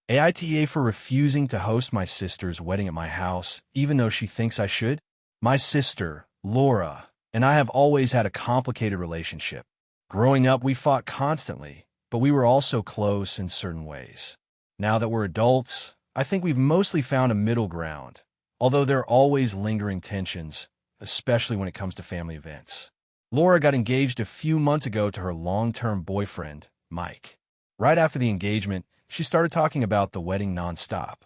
AITA for refusing to host my sister's wedding at my house, even though she thinks I should. My sister, Laura, and I have always had a complicated relationship. Growing up, we fought constantly, but we were also close in certain ways. Now that we're adults, I think we've mostly found a middle ground, although there are always lingering tensions, especially when it comes to family events. Laura got engaged a few months ago to her long-term boyfriend, Mike. Right after the engagement, she started talking about the wedding nonstop.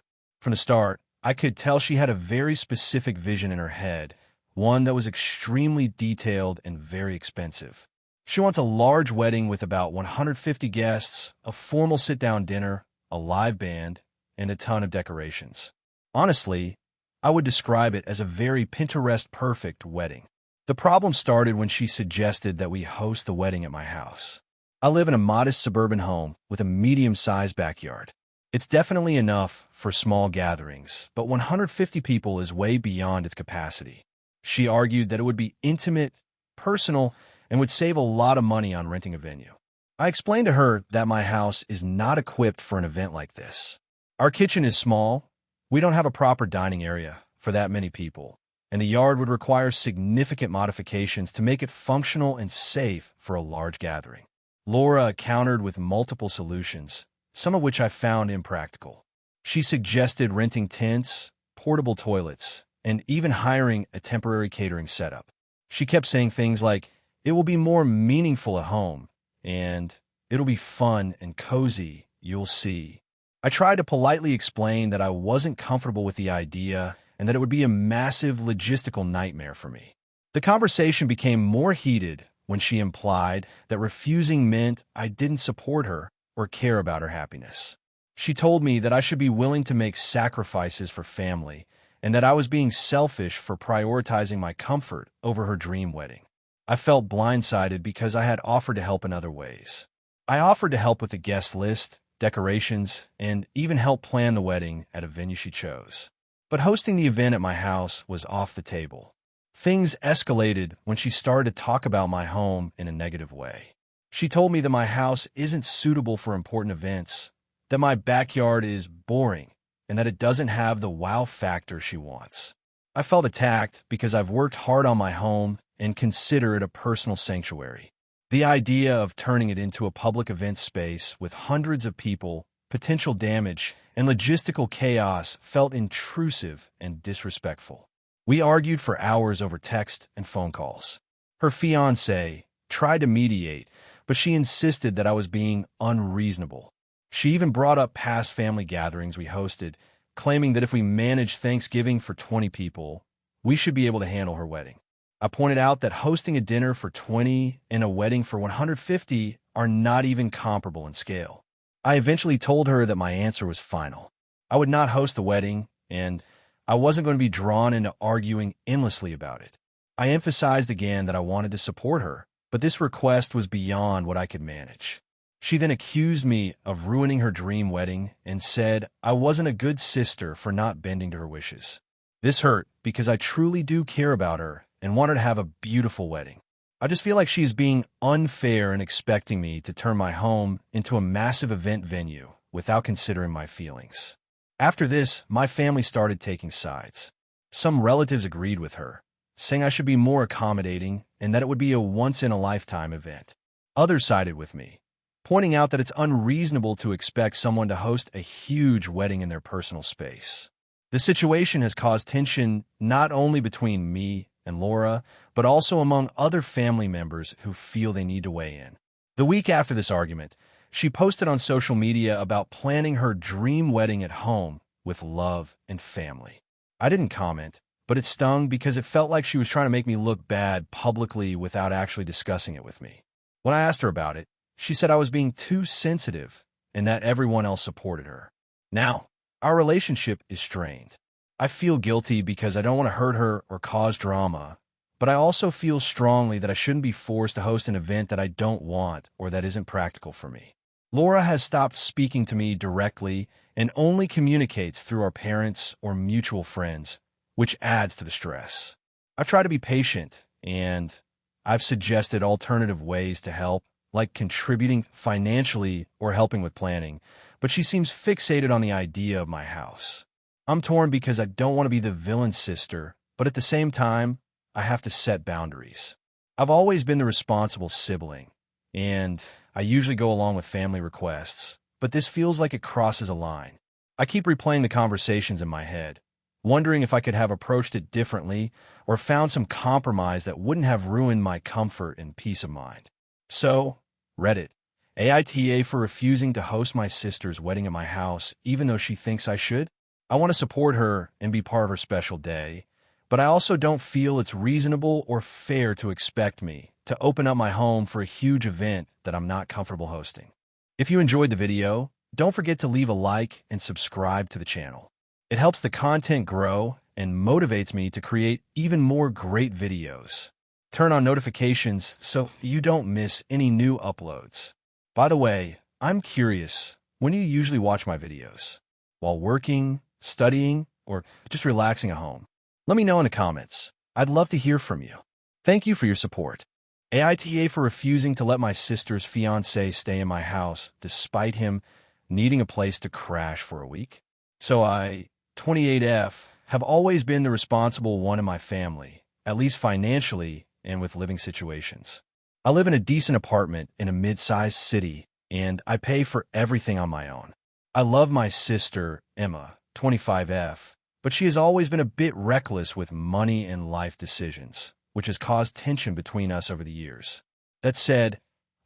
From the start, I could tell she had a very specific vision in her head, one that was extremely detailed and very expensive. She wants a large wedding with about 150 guests, a formal sit-down dinner, a live band, and a ton of decorations. Honestly, I would describe it as a very Pinterest-perfect wedding. The problem started when she suggested that we host the wedding at my house. I live in a modest suburban home with a medium-sized backyard. It's definitely enough for small gatherings, but 150 people is way beyond its capacity. She argued that it would be intimate, personal, and would save a lot of money on renting a venue. I explained to her that my house is not equipped for an event like this. Our kitchen is small, we don't have a proper dining area for that many people, and the yard would require significant modifications to make it functional and safe for a large gathering. Laura countered with multiple solutions, some of which I found impractical. She suggested renting tents, portable toilets, and even hiring a temporary catering setup. She kept saying things like, "It will be more meaningful at home," and "It'll be fun and cozy, you'll see." I tried to politely explain that I wasn't comfortable with the idea and that it would be a massive logistical nightmare for me. The conversation became more heated when she implied that refusing meant I didn't support her or care about her happiness. She told me that I should be willing to make sacrifices for family and that I was being selfish for prioritizing my comfort over her dream wedding. I felt blindsided because I had offered to help in other ways. I offered to help with the guest list, decorations, and even help plan the wedding at a venue she chose. But hosting the event at my house was off the table. Things escalated when she started to talk about my home in a negative way. She told me that my house isn't suitable for important events, that my backyard is boring, and that it doesn't have the wow factor she wants. I felt attacked because I've worked hard on my home and consider it a personal sanctuary. The idea of turning it into a public event space with hundreds of people, potential damage, and logistical chaos felt intrusive and disrespectful. We argued for hours over text and phone calls. Her fiancé tried to mediate, but she insisted that I was being unreasonable. She even brought up past family gatherings we hosted, claiming that if we managed Thanksgiving for 20 people, we should be able to handle her wedding. I pointed out that hosting a dinner for 20 and a wedding for 150 are not even comparable in scale. I eventually told her that my answer was final. I would not host the wedding, and I wasn't going to be drawn into arguing endlessly about it. I emphasized again that I wanted to support her, but this request was beyond what I could manage. She then accused me of ruining her dream wedding and said I wasn't a good sister for not bending to her wishes. This hurt because I truly do care about her and want her to have a beautiful wedding. I just feel like she's being unfair in expecting me to turn my home into a massive event venue without considering my feelings. After this, my family started taking sides. Some relatives agreed with her, saying I should be more accommodating and that it would be a once-in-a-lifetime event. Others sided with me, pointing out that it's unreasonable to expect someone to host a huge wedding in their personal space. The situation has caused tension not only between me and Laura, but also among other family members who feel they need to weigh in. The week after this argument, she posted on social media about planning her dream wedding at home with love and family. I didn't comment, but it stung because it felt like she was trying to make me look bad publicly without actually discussing it with me. When I asked her about it, she said I was being too sensitive and that everyone else supported her. Now, our relationship is strained. I feel guilty because I don't want to hurt her or cause drama, but I also feel strongly that I shouldn't be forced to host an event that I don't want or that isn't practical for me. Laura has stopped speaking to me directly and only communicates through our parents or mutual friends, which adds to the stress. I've tried to be patient, and I've suggested alternative ways to help, like contributing financially or helping with planning, but she seems fixated on the idea of my house. I'm torn because I don't want to be the villain sister, but at the same time, I have to set boundaries. I've always been the responsible sibling, and I usually go along with family requests, but this feels like it crosses a line. I keep replaying the conversations in my head, wondering if I could have approached it differently or found some compromise that wouldn't have ruined my comfort and peace of mind. So, Reddit. AITA for refusing to host my sister's wedding at my house, even though she thinks I should. I want to support her and be part of her special day, but I also don't feel it's reasonable or fair to expect me to open up my home for a huge event that I'm not comfortable hosting. If you enjoyed the video, don't forget to leave a like and subscribe to the channel. It helps the content grow and motivates me to create even more great videos. Turn on notifications so you don't miss any new uploads. By the way, I'm curious, when do you usually watch my videos? While working, studying, or just relaxing at home? Let me know in the comments. I'd love to hear from you. Thank you for your support. AITA for refusing to let my sister's fiancé stay in my house despite him needing a place to crash for a week. So I, 28F, have always been the responsible one in my family, at least financially and with living situations. I live in a decent apartment in a mid-sized city, and I pay for everything on my own. I love my sister, Emma, 25F, but she has always been a bit reckless with money and life decisions, which has caused tension between us over the years. That said,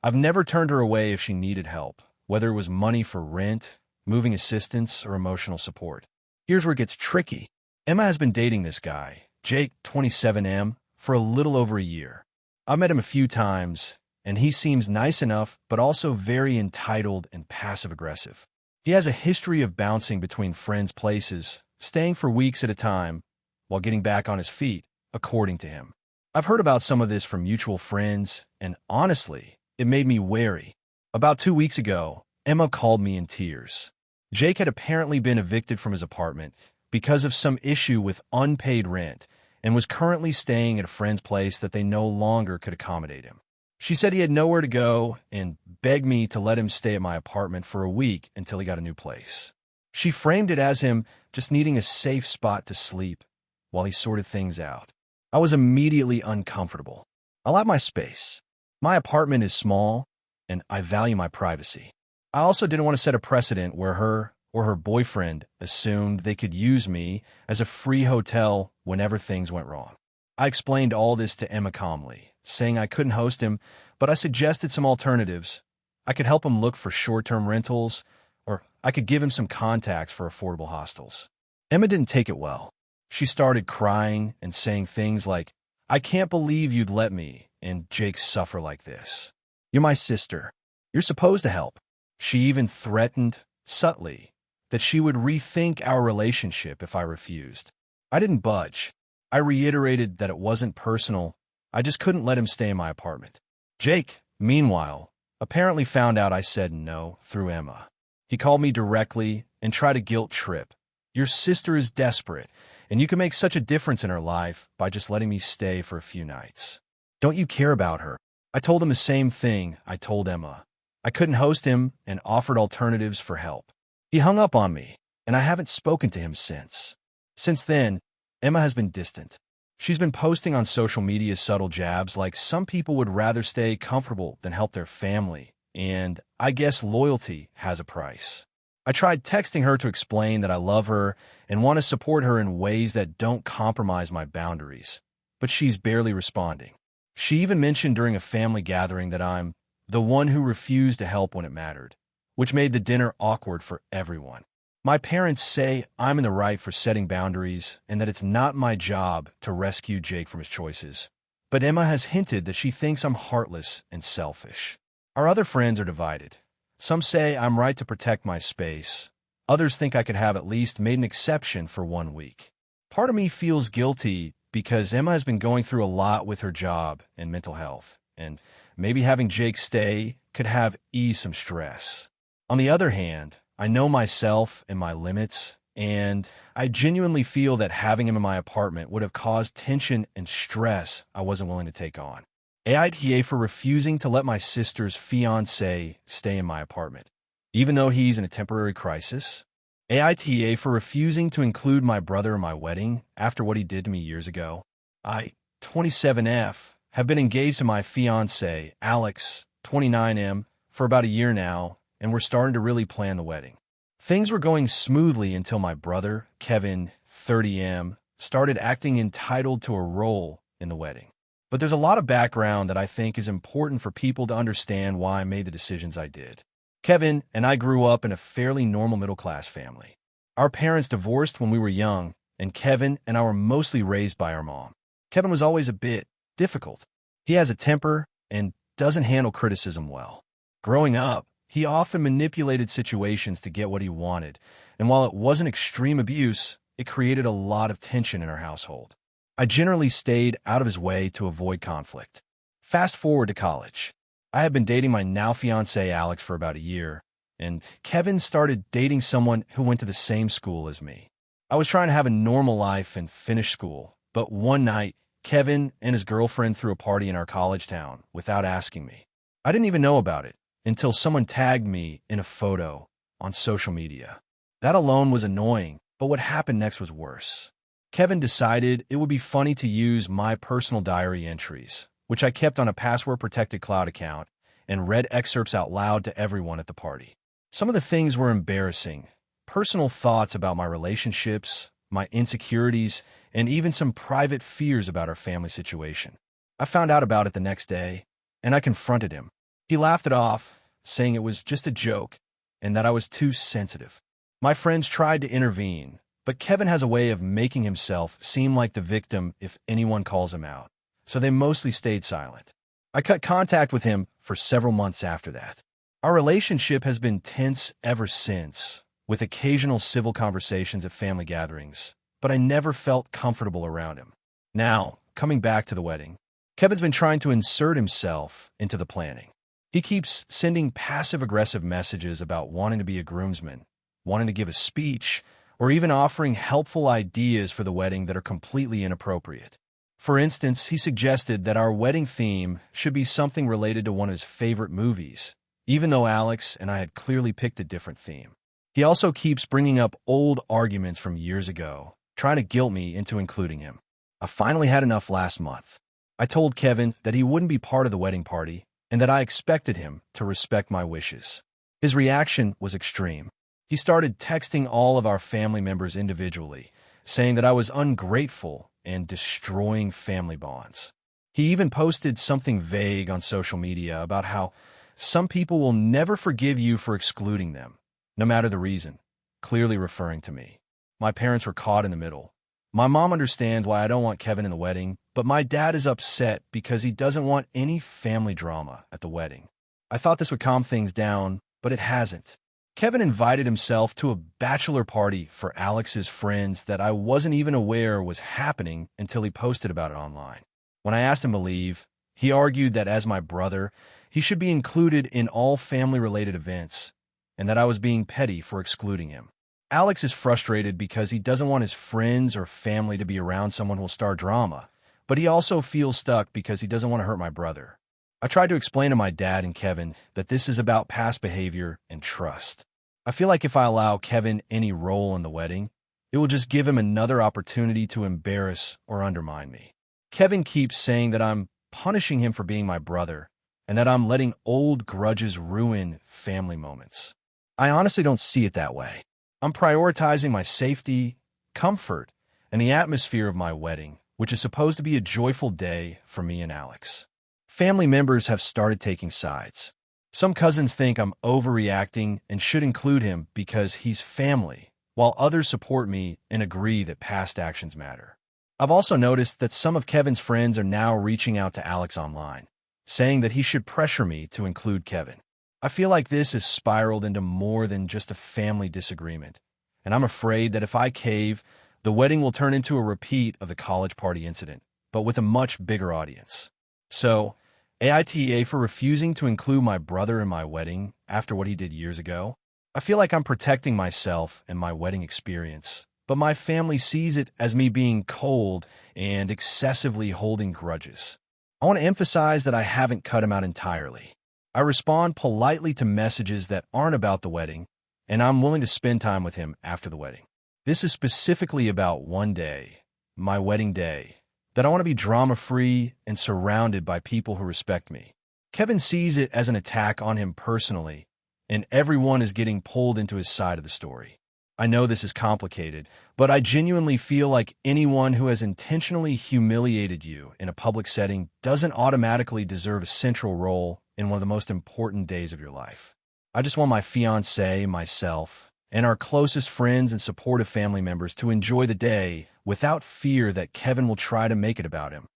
I've never turned her away if she needed help, whether it was money for rent, moving assistance, or emotional support. Here's where it gets tricky. Emma has been dating this guy, Jake, 27M, for a little over a year. I met him a few times, and he seems nice enough, but also very entitled and passive-aggressive. He has a history of bouncing between friends' places, staying for weeks at a time, while getting back on his feet, according to him. I've heard about some of this from mutual friends, and honestly, it made me wary. About 2 weeks ago, Emma called me in tears. Jake had apparently been evicted from his apartment because of some issue with unpaid rent, and was currently staying at a friend's place that they no longer could accommodate him. She said he had nowhere to go and begged me to let him stay at my apartment for a week until he got a new place. She framed it as him just needing a safe spot to sleep while he sorted things out. I was immediately uncomfortable. I like my space. My apartment is small, and I value my privacy. I also didn't want to set a precedent where her or her boyfriend assumed they could use me as a free hotel whenever things went wrong. I explained all this to Emma calmly, saying I couldn't host him, but I suggested some alternatives. I could help him look for short-term rentals, or I could give him some contacts for affordable hostels. Emma didn't take it well. She started crying and saying things like, "I can't believe you'd let me and Jake suffer like this. You're my sister. You're supposed to help." She even threatened, subtly, that she would rethink our relationship if I refused. I didn't budge. I reiterated that it wasn't personal. I just couldn't let him stay in my apartment. Jake, meanwhile, apparently found out I said no through Emma. He called me directly and tried a guilt trip. "Your sister is desperate, and you can make such a difference in her life by just letting me stay for a few nights. Don't you care about her?" I told him the same thing I told Emma. I couldn't host him and offered alternatives for help. He hung up on me, and I haven't spoken to him since. Since then, Emma has been distant. She's been posting on social media subtle jabs like some people would rather stay comfortable than help their family, and I guess loyalty has a price. I tried texting her to explain that I love her and want to support her in ways that don't compromise my boundaries, but she's barely responding. She even mentioned during a family gathering that I'm the one who refused to help when it mattered, which made the dinner awkward for everyone. My parents say I'm in the right for setting boundaries and that it's not my job to rescue Jake from his choices. But Emma has hinted that she thinks I'm heartless and selfish. Our other friends are divided. Some say I'm right to protect my space. Others think I could have at least made an exception for 1 week. Part of me feels guilty because Emma has been going through a lot with her job and mental health, and maybe having Jake stay could have eased some stress. On the other hand, I know myself and my limits, and I genuinely feel that having him in my apartment would have caused tension and stress I wasn't willing to take on. AITA for refusing to let my sister's fiancé stay in my apartment. even though he's in a temporary crisis. AITA for refusing to include my brother in my wedding after what he did to me years ago. I, 27F, have been engaged to my fiancée, Alex, 29M, for about a year now, and we're starting to really plan the wedding. Things were going smoothly until my brother, Kevin, 30M, started acting entitled to a role in the wedding. But there's a lot of background that I think is important for people to understand why I made the decisions I did. Kevin and I grew up in a fairly normal middle-class family. Our parents divorced when we were young, and Kevin and I were mostly raised by our mom. Kevin was always a bit difficult. He has a temper and doesn't handle criticism well. Growing up, he often manipulated situations to get what he wanted, and while it wasn't extreme abuse, it created a lot of tension in our household. I generally stayed out of his way to avoid conflict. Fast forward to college. I had been dating my now fiancée Alex for about a year, and Kevin started dating someone who went to the same school as me. I was trying to have a normal life and finish school, but one night, Kevin and his girlfriend threw a party in our college town without asking me. I didn't even know about it until someone tagged me in a photo on social media. That alone was annoying, but what happened next was worse. Kevin decided it would be funny to use my personal diary entries, which I kept on a password-protected cloud account, and read excerpts out loud to everyone at the party. Some of the things were embarrassing. Personal thoughts about my relationships, my insecurities, and even some private fears about our family situation. I found out about it the next day, and I confronted him. He laughed it off, saying it was just a joke, and that I was too sensitive. My friends tried to intervene, but Kevin has a way of making himself seem like the victim if anyone calls him out, so they mostly stayed silent. I cut contact with him for several months after that. Our relationship has been tense ever since, with occasional civil conversations at family gatherings, but I never felt comfortable around him. Now, coming back to the wedding, Kevin's been trying to insert himself into the planning. He keeps sending passive-aggressive messages about wanting to be a groomsman, wanting to give a speech, or even offering helpful ideas for the wedding that are completely inappropriate. For instance, he suggested that our wedding theme should be something related to one of his favorite movies, even though Alex and I had clearly picked a different theme. He also keeps bringing up old arguments from years ago, trying to guilt me into including him. I finally had enough last month. I told Kevin that he wouldn't be part of the wedding party and that I expected him to respect my wishes. His reaction was extreme. He started texting all of our family members individually, saying that I was ungrateful and destroying family bonds. He even posted something vague on social media about how some people will never forgive you for excluding them, no matter the reason, clearly referring to me. My parents were caught in the middle. My mom understands why I don't want Kevin in the wedding, but my dad is upset because he doesn't want any family drama at the wedding. I thought this would calm things down, but it hasn't. Kevin invited himself to a bachelor party for Alex's friends that I wasn't even aware was happening until he posted about it online. When I asked him to leave, he argued that as my brother, he should be included in all family-related events, and that I was being petty for excluding him. Alex is frustrated because he doesn't want his friends or family to be around someone who will start drama, but he also feels stuck because he doesn't want to hurt my brother. I tried to explain to my dad and Kevin that this is about past behavior and trust. I feel like if I allow Kevin any role in the wedding, it will just give him another opportunity to embarrass or undermine me. Kevin keeps saying that I'm punishing him for being my brother and that I'm letting old grudges ruin family moments. I honestly don't see it that way. I'm prioritizing my safety, comfort, and the atmosphere of my wedding, which is supposed to be a joyful day for me and Alex. Family members have started taking sides. Some cousins think I'm overreacting and should include him because he's family, while others support me and agree that past actions matter. I've also noticed that some of Kevin's friends are now reaching out to Alex online, saying that he should pressure me to include Kevin. I feel like this has spiraled into more than just a family disagreement, and I'm afraid that if I cave, the wedding will turn into a repeat of the college party incident, but with a much bigger audience. So, AITA for refusing to include my brother in my wedding after what he did years ago. I feel like I'm protecting myself and my wedding experience, but my family sees it as me being cold and excessively holding grudges. I want to emphasize that I haven't cut him out entirely. I respond politely to messages that aren't about the wedding, and I'm willing to spend time with him after the wedding. This is specifically about one day, my wedding day, that I want to be drama-free and surrounded by people who respect me. Kevin sees it as an attack on him personally, and everyone is getting pulled into his side of the story. I know this is complicated, but I genuinely feel like anyone who has intentionally humiliated you in a public setting doesn't automatically deserve a central role in one of the most important days of your life. I just want my fiancé, myself, and our closest friends and supportive family members to enjoy the day without fear that Kevin will try to make it about him.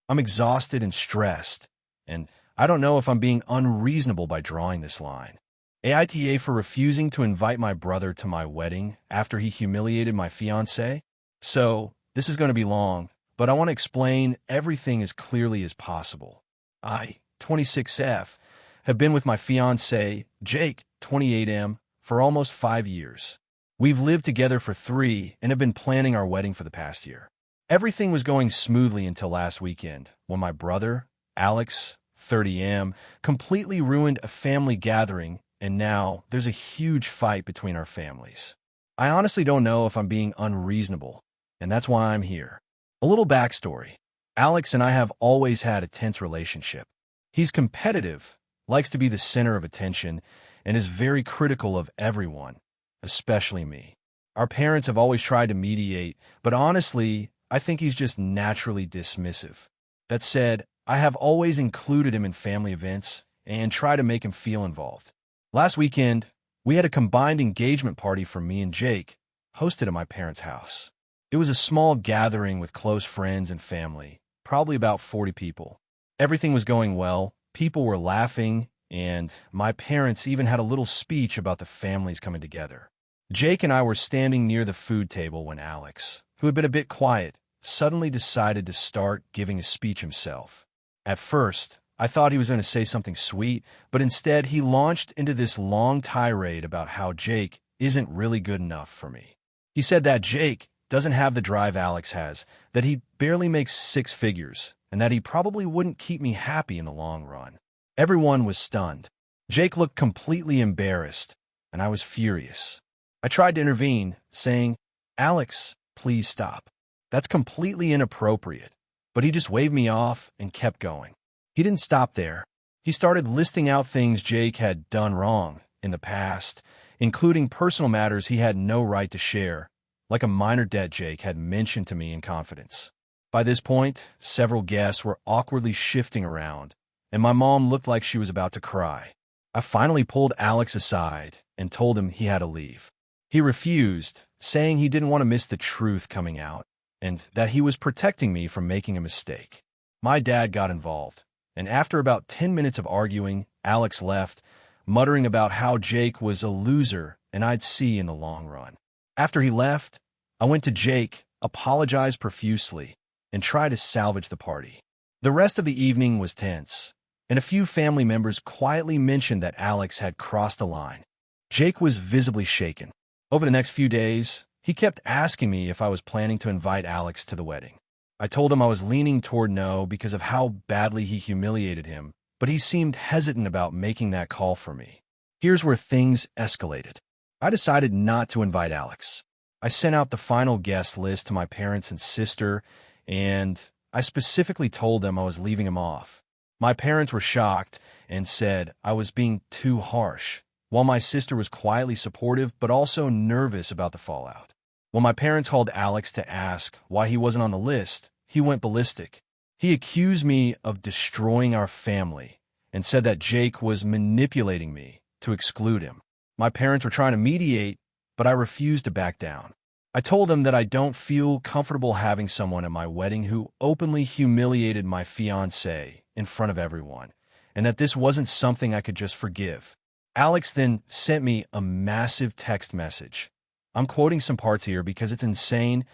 I'm exhausted and stressed, and I don't know if I'm being unreasonable by drawing this line. AITA for refusing to invite my brother to my wedding after he humiliated my fiancé? So, this is going to be long, but I want to explain everything as clearly as possible. I, 26F, have been with my fiancé, Jake, 28M, for almost 5 years. We've lived together for 3 and have been planning our wedding for the past year. Everything was going smoothly until last weekend, when my brother, Alex, 30M, completely ruined a family gathering, and now there's a huge fight between our families. I honestly don't know if I'm being unreasonable, and that's why I'm here. A little backstory. Alex and I have always had a tense relationship. He's competitive, likes to be the center of attention, and is very critical of everyone, especially me. Our parents have always tried to mediate, but honestly, I think he's just naturally dismissive. That said, I have always included him in family events and try to make him feel involved. Last weekend, we had a combined engagement party for me and Jake, hosted at my parents' house. It was a small gathering with close friends and family, probably about 40 people. Everything was going well, people were laughing, and my parents even had a little speech about the families coming together. Jake and I were standing near the food table when Alex, who had been a bit quiet, suddenly decided to start giving a speech himself. At first, I thought he was going to say something sweet, but instead he launched into this long tirade about how Jake isn't really good enough for me. He said that Jake doesn't have the drive Alex has, that he barely makes 6 figures, and that he probably wouldn't keep me happy in the long run. Everyone was stunned. Jake looked completely embarrassed, and I was furious. I tried to intervene, saying, "Alex, please stop. That's completely inappropriate." But he just waved me off and kept going. He didn't stop there. He started listing out things Jake had done wrong in the past, including personal matters he had no right to share, like a minor debt Jake had mentioned to me in confidence. By this point, several guests were awkwardly shifting around, and my mom looked like she was about to cry. I finally pulled Alex aside and told him he had to leave. He refused, saying he didn't want to miss the truth coming out, and that he was protecting me from making a mistake. My dad got involved, and after about 10 minutes of arguing, Alex left, muttering about how Jake was a loser and I'd see in the long run. After he left, I went to Jake, apologized profusely, and tried to salvage the party. The rest of the evening was tense, and a few family members quietly mentioned that Alex had crossed a line. Jake was visibly shaken. Over the next few days, he kept asking me if I was planning to invite Alex to the wedding. I told him I was leaning toward no because of how badly he humiliated him, but he seemed hesitant about making that call for me. Here's where things escalated. I decided not to invite Alex. I sent out the final guest list to my parents and sister, and I specifically told them I was leaving him off. My parents were shocked and said I was being too harsh, while my sister was quietly supportive but also nervous about the fallout. When my parents called Alex to ask why he wasn't on the list, he went ballistic. He accused me of destroying our family and said that Jake was manipulating me to exclude him. My parents were trying to mediate, but I refused to back down. I told them that I don't feel comfortable having someone at my wedding who openly humiliated my fiancé in front of everyone, and that this wasn't something I could just forgive. Alex then sent me a massive text message. I'm quoting some parts here because it's insane.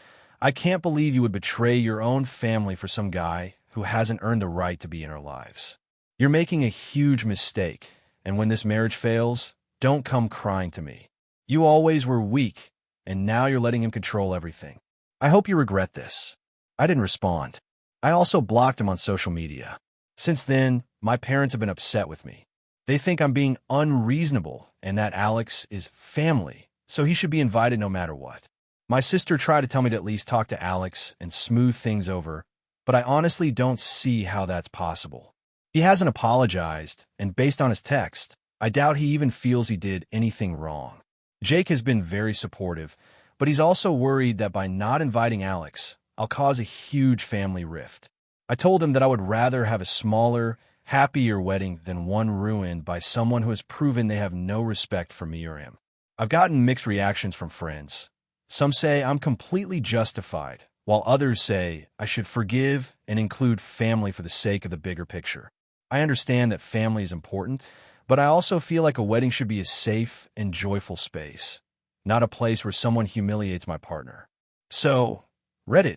"I can't believe you would betray your own family for some guy who hasn't earned the right to be in our lives. You're making a huge mistake, and when this marriage fails, don't come crying to me. You always were weak, and now you're letting him control everything. I hope you regret this." I didn't respond. I also blocked him on social media. Since then, my parents have been upset with me. They think I'm being unreasonable and that Alex is family, so he should be invited no matter what. My sister tried to tell me to at least talk to Alex and smooth things over, but I honestly don't see how that's possible. He hasn't apologized, and based on his text, I doubt he even feels he did anything wrong. Jake has been very supportive, but he's also worried that by not inviting Alex, I'll cause a huge family rift. I told him that I would rather have a smaller, happier wedding than one ruined by someone who has proven they have no respect for me or him. I've gotten mixed reactions from friends. Some say I'm completely justified, while others say I should forgive and include family for the sake of the bigger picture. I understand that family is important, but I also feel like a wedding should be a safe and joyful space, not a place where someone humiliates my partner. So, Reddit,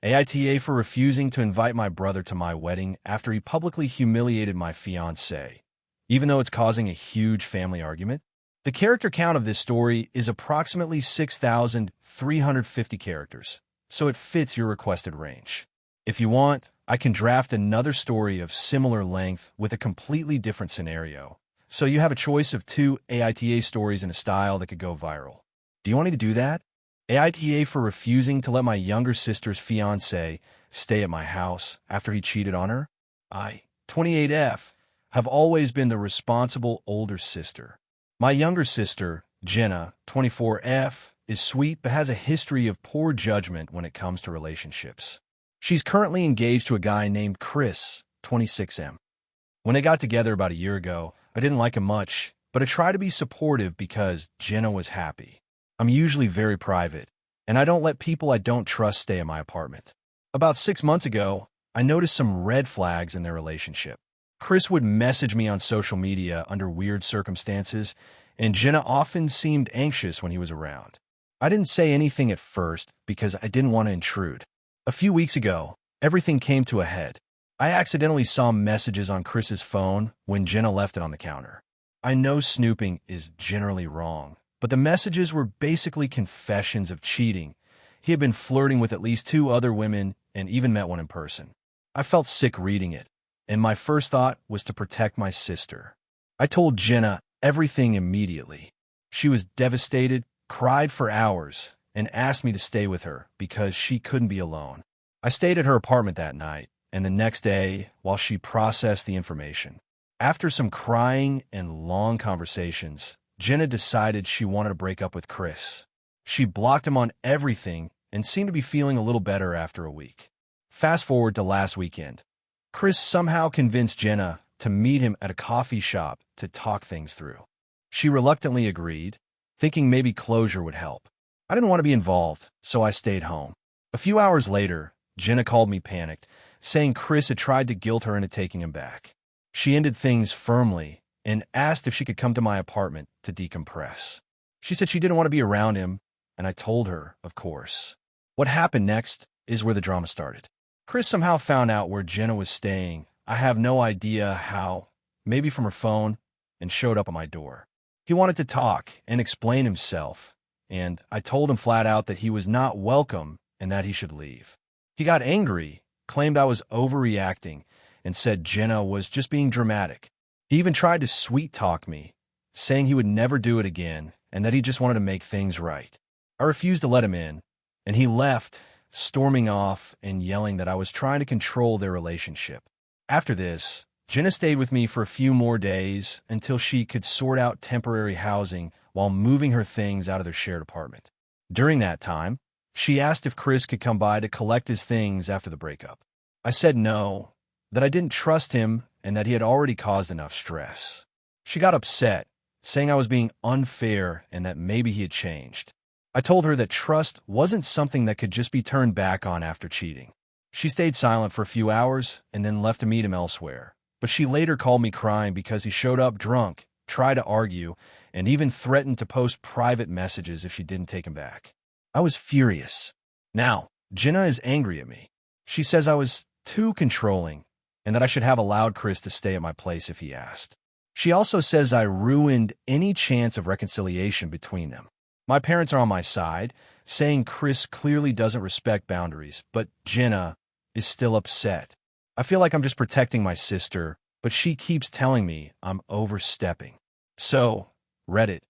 AITA for refusing to invite my brother to my wedding after he publicly humiliated my fiancée, even though it's causing a huge family argument. The character count of this story is approximately 6,350 characters, so it fits your requested range. If you want, I can draft another story of similar length with a completely different scenario, so you have a choice of 2 AITA stories in a style that could go viral. Do you want me to do that? AITA for refusing to let my younger sister's fiancé stay at my house after he cheated on her. I, 28F, have always been the responsible older sister. My younger sister, Jenna, 24F, is sweet but has a history of poor judgment when it comes to relationships. She's currently engaged to a guy named Chris, 26M. When they got together about a year ago, I didn't like him much, but I tried to be supportive because Jenna was happy. I'm usually very private, and I don't let people I don't trust stay in my apartment. About 6 months ago, I noticed some red flags in their relationship. Chris would message me on social media under weird circumstances, and Jenna often seemed anxious when he was around. I didn't say anything at first because I didn't want to intrude. A few weeks ago, everything came to a head. I accidentally saw messages on Chris's phone when Jenna left it on the counter. I know snooping is generally wrong, but the messages were basically confessions of cheating. He had been flirting with at least 2 other women and even met one in person. I felt sick reading it, and my first thought was to protect my sister. I told Jenna everything immediately. She was devastated, cried for hours, and asked me to stay with her because she couldn't be alone. I stayed at her apartment that night and the next day while she processed the information. After some crying and long conversations, Jenna decided she wanted to break up with Chris. She blocked him on everything and seemed to be feeling a little better after a week. Fast forward to last weekend. Chris somehow convinced Jenna to meet him at a coffee shop to talk things through. She reluctantly agreed, thinking maybe closure would help. I didn't want to be involved, so I stayed home. A few hours later, Jenna called me panicked, saying Chris had tried to guilt her into taking him back. She ended things firmly and asked if she could come to my apartment to decompress. She said she didn't want to be around him, and I told her, of course. What happened next is where the drama started. Chris somehow found out where Jenna was staying. I have no idea how, maybe from her phone, and showed up at my door. He wanted to talk and explain himself, and I told him flat out that he was not welcome and that he should leave. He got angry, claimed I was overreacting, and said Jenna was just being dramatic. He even tried to sweet-talk me, saying he would never do it again and that he just wanted to make things right. I refused to let him in, and he left, storming off and yelling that I was trying to control their relationship. After this, Jenna stayed with me for a few more days until she could sort out temporary housing while moving her things out of their shared apartment. During that time, she asked if Chris could come by to collect his things after the breakup. I said no, that I didn't trust him and that he had already caused enough stress. She got upset, saying I was being unfair and that maybe he had changed. I told her that trust wasn't something that could just be turned back on after cheating. She stayed silent for a few hours and then left to meet him elsewhere. But she later called me crying because he showed up drunk, tried to argue, and even threatened to post private messages if she didn't take him back. I was furious. Now, Jenna is angry at me. She says I was too controlling and that I should have allowed Chris to stay at my place if he asked. She also says I ruined any chance of reconciliation between them. My parents are on my side, saying Chris clearly doesn't respect boundaries, but Jenna is still upset. I feel like I'm just protecting my sister, but she keeps telling me I'm overstepping. So, Reddit,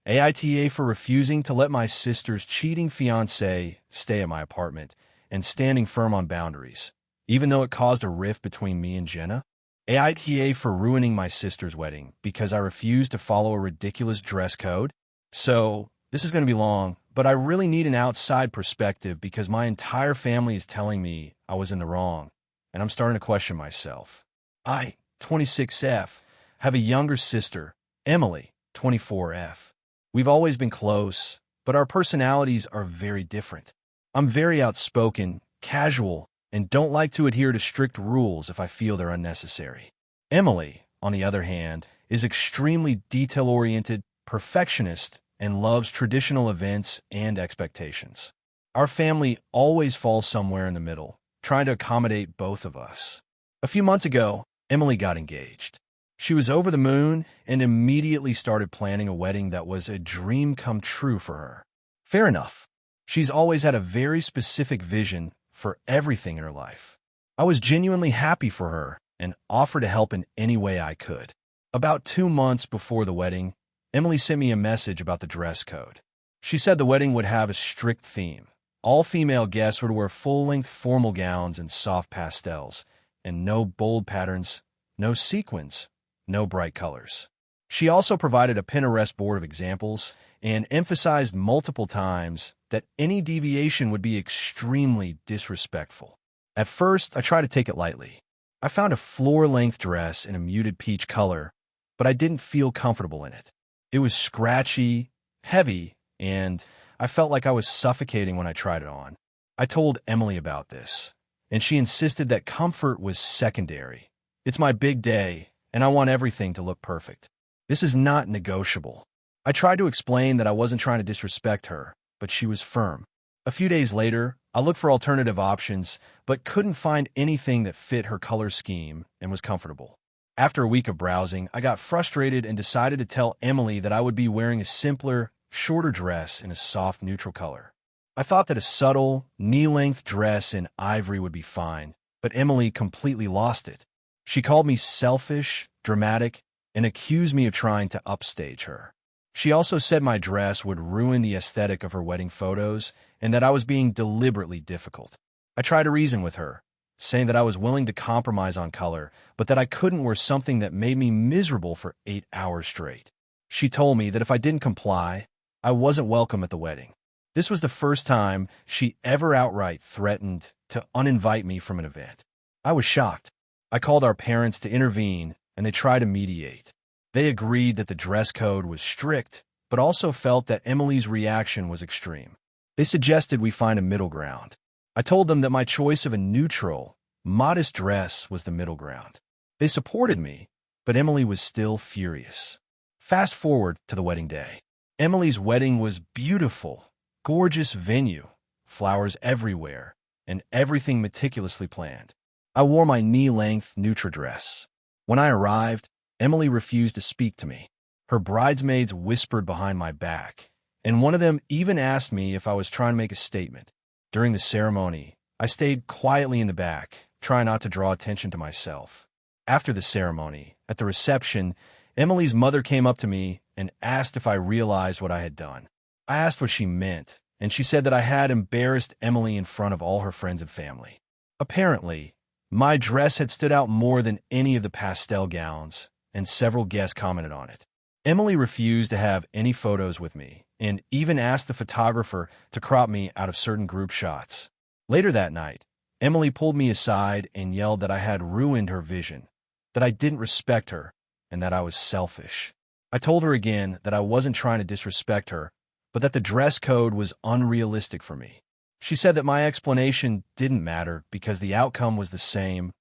AITA for refusing to let my sister's cheating fiancé stay at my apartment and standing firm on boundaries, even though it caused a rift between me and Jenna. AITA for ruining my sister's wedding because I refused to follow a ridiculous dress code. So, this is going to be long, but I really need an outside perspective because my entire family is telling me I was in the wrong, and I'm starting to question myself. I, 26F, have a younger sister, Emily, 24F. We've always been close, but our personalities are very different. I'm very outspoken, casual, and don't like to adhere to strict rules if I feel they're unnecessary. Emily, on the other hand, is extremely detail-oriented, perfectionist, and loves traditional events and expectations. Our family always falls somewhere in the middle, trying to accommodate both of us. A few months ago, Emily got engaged. She was over the moon and immediately started planning a wedding that was a dream come true for her. Fair enough. She's always had a very specific vision for everything in her life. I was genuinely happy for her and offered to help in any way I could. About 2 months before the wedding, Emily sent me a message about the dress code. She said the wedding would have a strict theme. All female guests were to wear full-length formal gowns and soft pastels, and no bold patterns, no sequins, no bright colors. She also provided a Pinterest board of examples and emphasized multiple times that any deviation would be extremely disrespectful. At first, I tried to take it lightly. I found a floor-length dress in a muted peach color, but I didn't feel comfortable in it. It was scratchy, heavy, and I felt like I was suffocating when I tried it on. I told Emily about this, and she insisted that comfort was secondary. It's my big day, and I want everything to look perfect. This is not negotiable. I tried to explain that I wasn't trying to disrespect her, but she was firm. A few days later, I looked for alternative options, but couldn't find anything that fit her color scheme and was comfortable. After a week of browsing, I got frustrated and decided to tell Emily that I would be wearing a simpler, shorter dress in a soft neutral color. I thought that a subtle, knee-length dress in ivory would be fine, but Emily completely lost it. She called me selfish, dramatic, and accused me of trying to upstage her. She also said my dress would ruin the aesthetic of her wedding photos and that I was being deliberately difficult. I tried to reason with her, saying that I was willing to compromise on color, but that I couldn't wear something that made me miserable for 8 hours straight. She told me that if I didn't comply, I wasn't welcome at the wedding. This was the first time she ever outright threatened to uninvite me from an event. I was shocked. I called our parents to intervene, and they tried to mediate. They agreed that the dress code was strict, but also felt that Emily's reaction was extreme. They suggested we find a middle ground. I told them that my choice of a neutral, modest dress was the middle ground. They supported me, but Emily was still furious. Fast forward to the wedding day. Emily's wedding was beautiful, gorgeous venue, flowers everywhere, and everything meticulously planned. I wore my knee-length neutral dress. When I arrived, Emily refused to speak to me. Her bridesmaids whispered behind my back, and one of them even asked me if I was trying to make a statement. During the ceremony, I stayed quietly in the back, trying not to draw attention to myself. After the ceremony, at the reception, Emily's mother came up to me and asked if I realized what I had done. I asked what she meant, and she said that I had embarrassed Emily in front of all her friends and family. Apparently, my dress had stood out more than any of the pastel gowns, and several guests commented on it. Emily refused to have any photos with me, and even asked the photographer to crop me out of certain group shots. Later that night, Emily pulled me aside and yelled that I had ruined her vision, that I didn't respect her, and that I was selfish. I told her again that I wasn't trying to disrespect her, but that the dress code was unrealistic for me. She said that my explanation didn't matter because the outcome was the same.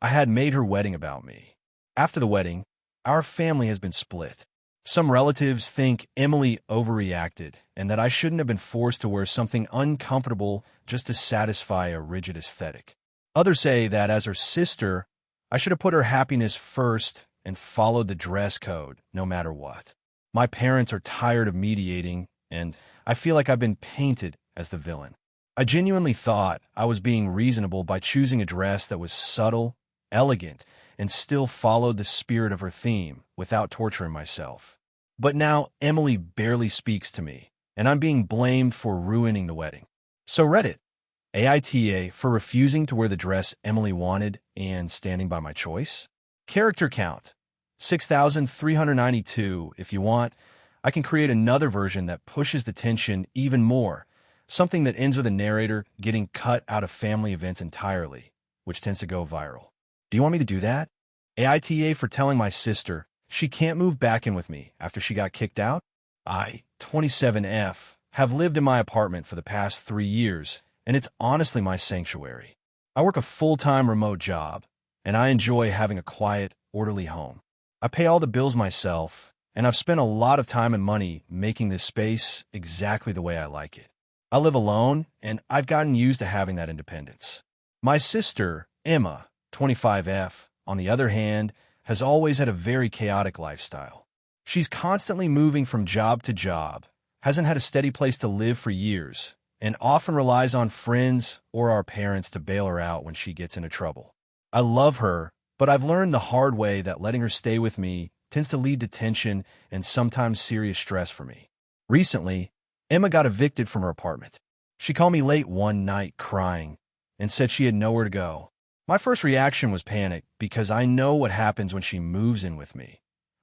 I had made her wedding about me. After the wedding, our family has been split. Some relatives think Emily overreacted and that I shouldn't have been forced to wear something uncomfortable just to satisfy a rigid aesthetic. Others say that as her sister, I should have put her happiness first and followed the dress code no matter what. My parents are tired of mediating, and I feel like I've been painted as the villain. I genuinely thought I was being reasonable by choosing a dress that was subtle, elegant, and still followed the spirit of her theme without torturing myself. But now Emily barely speaks to me, and I'm being blamed for ruining the wedding. So Reddit, AITA for refusing to wear the dress Emily wanted and standing by my choice. Character count, 6,392. If you want, I can create another version that pushes the tension even more, something that ends with a narrator getting cut out of family events entirely, which tends to go viral. Do you want me to do that? AITA for telling my sister she can't move back in with me after she got kicked out. I, 27F, have lived in my apartment for the past 3 years, and it's honestly my sanctuary. I work a full-time remote job, and I enjoy having a quiet, orderly home. I pay all the bills myself, and I've spent a lot of time and money making this space exactly the way I like it. I live alone, and I've gotten used to having that independence. My sister, Emma, 25F, on the other hand, has always had a very chaotic lifestyle. She's constantly moving from job to job, hasn't had a steady place to live for years, and often relies on friends or our parents to bail her out when she gets into trouble. I love her, but I've learned the hard way that letting her stay with me tends to lead to tension and sometimes serious stress for me. Recently, Emma got evicted from her apartment. She called me late one night crying and said she had nowhere to go. My first reaction was panic because I know what happens when she moves in with me.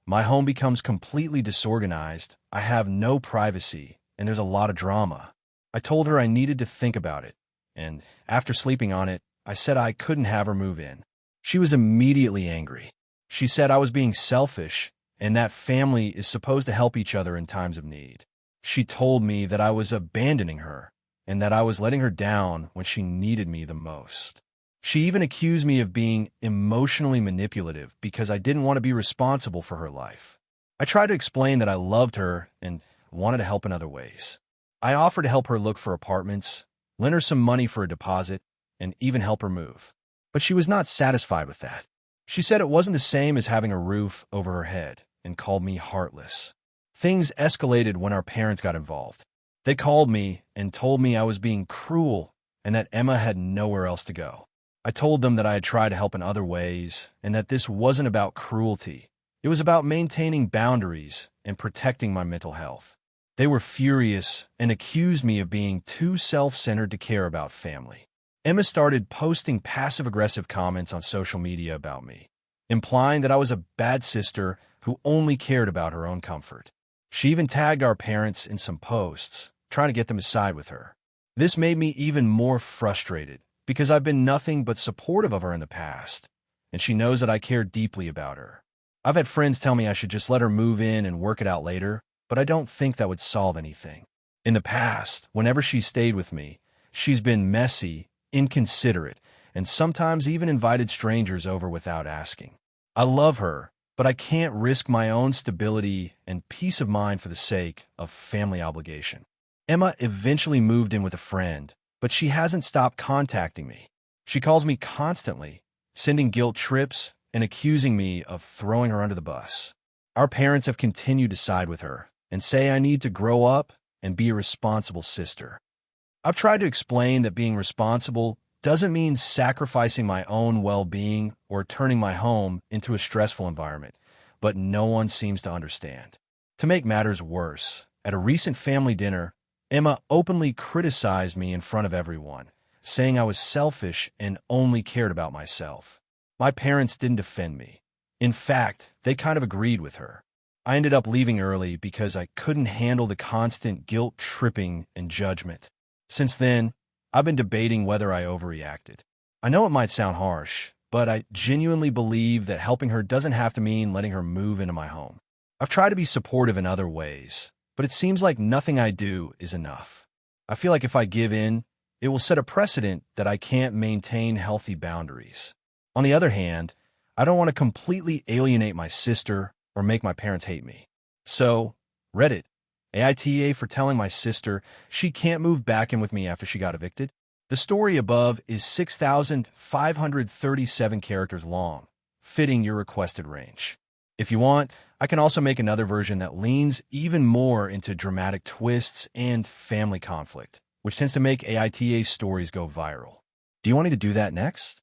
My home becomes completely disorganized, I have no privacy, and there's a lot of drama. I told her I needed to think about it, and after sleeping on it, I said I couldn't have her move in. She was immediately angry. She said I was being selfish and that family is supposed to help each other in times of need. She told me that I was abandoning her and that I was letting her down when she needed me the most. She even accused me of being emotionally manipulative because I didn't want to be responsible for her life. I tried to explain that I loved her and wanted to help in other ways. I offered to help her look for apartments, lend her some money for a deposit, and even help her move. But she was not satisfied with that. She said it wasn't the same as having a roof over her head and called me heartless. Things escalated when our parents got involved. They called me and told me I was being cruel and that Emma had nowhere else to go. I told them that I had tried to help in other ways and that this wasn't about cruelty. It was about maintaining boundaries and protecting my mental health. They were furious and accused me of being too self-centered to care about family. Emma started posting passive-aggressive comments on social media about me, implying that I was a bad sister who only cared about her own comfort. She even tagged our parents in some posts, trying to get them to side with her. This made me even more frustrated because I've been nothing but supportive of her in the past, and she knows that I care deeply about her. I've had friends tell me I should just let her move in and work it out later, but I don't think that would solve anything. In the past, whenever she stayed with me, she's been messy, inconsiderate, and sometimes even invited strangers over without asking. I love her, but I can't risk my own stability and peace of mind for the sake of family obligation. Emma eventually moved in with a friend, but she hasn't stopped contacting me. She calls me constantly, sending guilt trips and accusing me of throwing her under the bus. Our parents have continued to side with her and say I need to grow up and be a responsible sister. I've tried to explain that being responsible doesn't mean sacrificing my own well-being or turning my home into a stressful environment, but no one seems to understand. To make matters worse, at a recent family dinner, Emma openly criticized me in front of everyone, saying I was selfish and only cared about myself. My parents didn't defend me. In fact, they kind of agreed with her. I ended up leaving early because I couldn't handle the constant guilt-tripping and judgment. Since then, I've been debating whether I overreacted. I know it might sound harsh, but I genuinely believe that helping her doesn't have to mean letting her move into my home. I've tried to be supportive in other ways, but it seems like nothing I do is enough. I feel like if I give in, it will set a precedent that I can't maintain healthy boundaries. On the other hand, I don't want to completely alienate my sister or make my parents hate me. So, Reddit, AITA for telling my sister she can't move back in with me after she got evicted. The story above is 6,537 characters long, fitting your requested range. If you want, I can also make another version that leans even more into dramatic twists and family conflict, which tends to make AITA's stories go viral. Do you want me to do that next?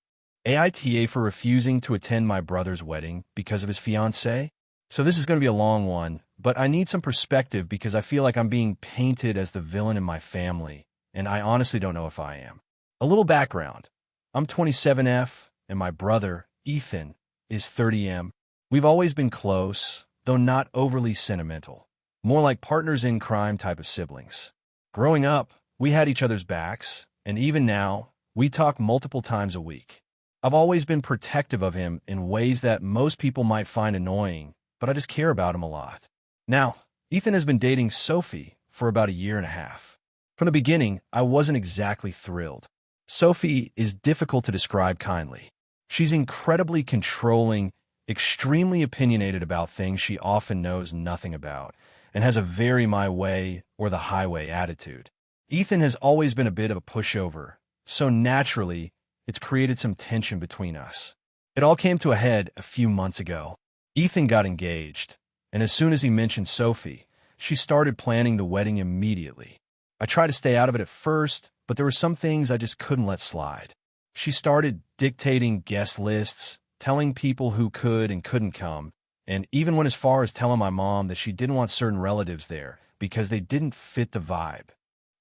AITA for refusing to attend my brother's wedding because of his fiancée. So this is going to be a long one, but I need some perspective because I feel like I'm being painted as the villain in my family, and I honestly don't know if I am. A little background. I'm 27F, and my brother, Ethan, is 30M. We've always been close, though not overly sentimental. More like partners in crime type of siblings. Growing up, we had each other's backs, and even now, we talk multiple times a week. I've always been protective of him in ways that most people might find annoying, but I just care about him a lot. Now, Ethan has been dating Sophie for about a year and a half. From the beginning, I wasn't exactly thrilled. Sophie is difficult to describe kindly. She's incredibly controlling, extremely opinionated about things she often knows nothing about, and has a very my way or the highway attitude. Ethan has always been a bit of a pushover, so naturally, it's created some tension between us. It all came to a head a few months ago. Ethan got engaged, and as soon as he mentioned Sophie, she started planning the wedding immediately. I tried to stay out of it at first, but there were some things I just couldn't let slide. She started dictating guest lists, telling people who could and couldn't come, and even went as far as telling my mom that she didn't want certain relatives there because they didn't fit the vibe.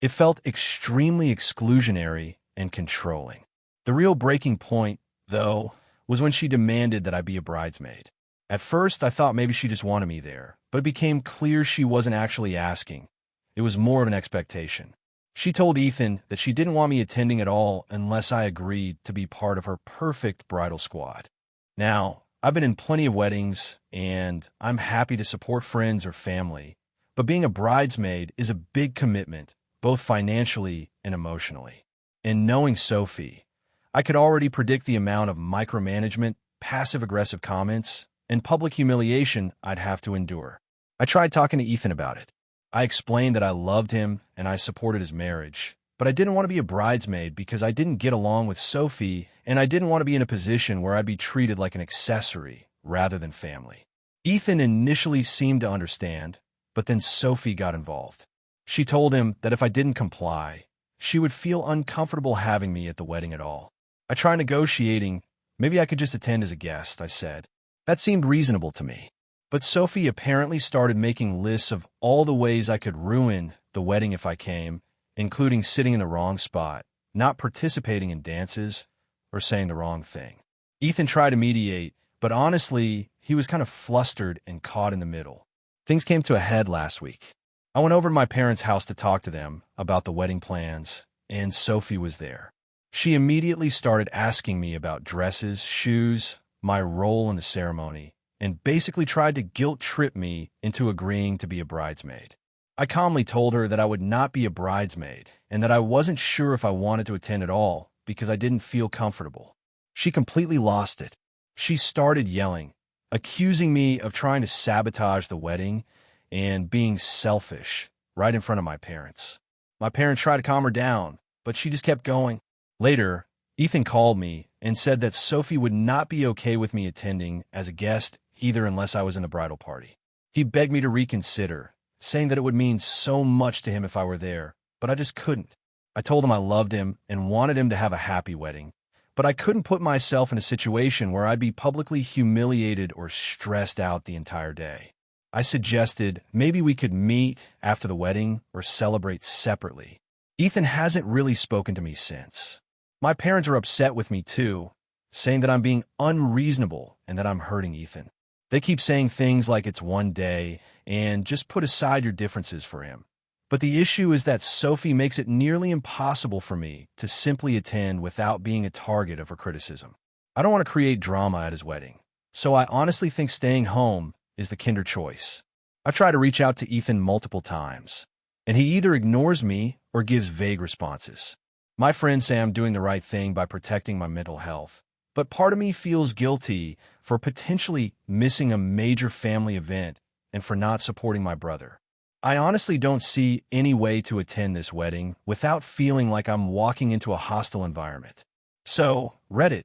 It felt extremely exclusionary and controlling. The real breaking point, though, was when she demanded that I be a bridesmaid. At first, I thought maybe she just wanted me there, but it became clear she wasn't actually asking. It was more of an expectation. She told Ethan that she didn't want me attending at all unless I agreed to be part of her perfect bridal squad. Now, I've been in plenty of weddings, and I'm happy to support friends or family, but being a bridesmaid is a big commitment, both financially and emotionally. And knowing Sophie, I could already predict the amount of micromanagement, passive-aggressive comments, and public humiliation I'd have to endure. I tried talking to Ethan about it. I explained that I loved him and I supported his marriage, but I didn't want to be a bridesmaid because I didn't get along with Sophie, and I didn't want to be in a position where I'd be treated like an accessory rather than family. Ethan initially seemed to understand, but then Sophie got involved. She told him that if I didn't comply, she would feel uncomfortable having me at the wedding at all. I tried negotiating. Maybe I could just attend as a guest, I said. That seemed reasonable to me. But Sophie apparently started making lists of all the ways I could ruin the wedding if I came, including sitting in the wrong spot, not participating in dances, or saying the wrong thing. Ethan tried to mediate, but honestly, he was kind of flustered and caught in the middle. Things came to a head last week. I went over to my parents' house to talk to them about the wedding plans, and Sophie was there. She immediately started asking me about dresses, shoes, my role in the ceremony, and basically tried to guilt-trip me into agreeing to be a bridesmaid. I calmly told her that I would not be a bridesmaid and that I wasn't sure if I wanted to attend at all because I didn't feel comfortable. She completely lost it. She started yelling, accusing me of trying to sabotage the wedding and being selfish right in front of my parents. My parents tried to calm her down, but she just kept going. Later, Ethan called me and said that Sophie would not be okay with me attending as a guest either unless I was in the bridal party. He begged me to reconsider, saying that it would mean so much to him if I were there, but I just couldn't. I told him I loved him and wanted him to have a happy wedding, but I couldn't put myself in a situation where I'd be publicly humiliated or stressed out the entire day. I suggested maybe we could meet after the wedding or celebrate separately. Ethan hasn't really spoken to me since. My parents are upset with me too, saying that I'm being unreasonable and that I'm hurting Ethan. They keep saying things like it's one day and just put aside your differences for him. But the issue is that Sophie makes it nearly impossible for me to simply attend without being a target of her criticism. I don't want to create drama at his wedding, so I honestly think staying home is the kinder choice. I've tried to reach out to Ethan multiple times, and he either ignores me or gives vague responses. My friends say I'm doing the right thing by protecting my mental health, but part of me feels guilty for potentially missing a major family event and for not supporting my brother. I honestly don't see any way to attend this wedding without feeling like I'm walking into a hostile environment. So, Reddit,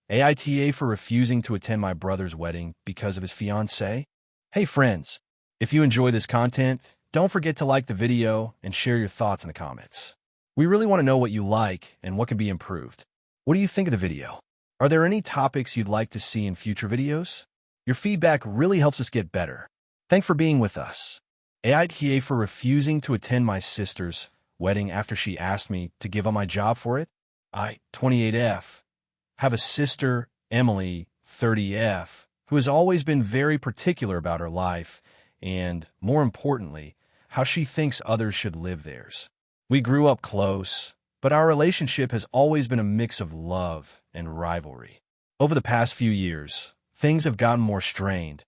AITA for refusing to attend my brother's wedding because of his fiancée? Hey friends, if you enjoy this content, don't forget to like the video and share your thoughts in the comments. We really want to know what you like and what can be improved. What do you think of the video? Are there any topics you'd like to see in future videos? Your feedback really helps us get better. Thanks for being with us. AITA for refusing to attend my sister's wedding after she asked me to give up my job for it. I, 28F, have a sister, Emily, 30F, who has always been very particular about her life and, more importantly, how she thinks others should live theirs. We grew up close, but our relationship has always been a mix of love and rivalry. Over the past few years, things have gotten more strained,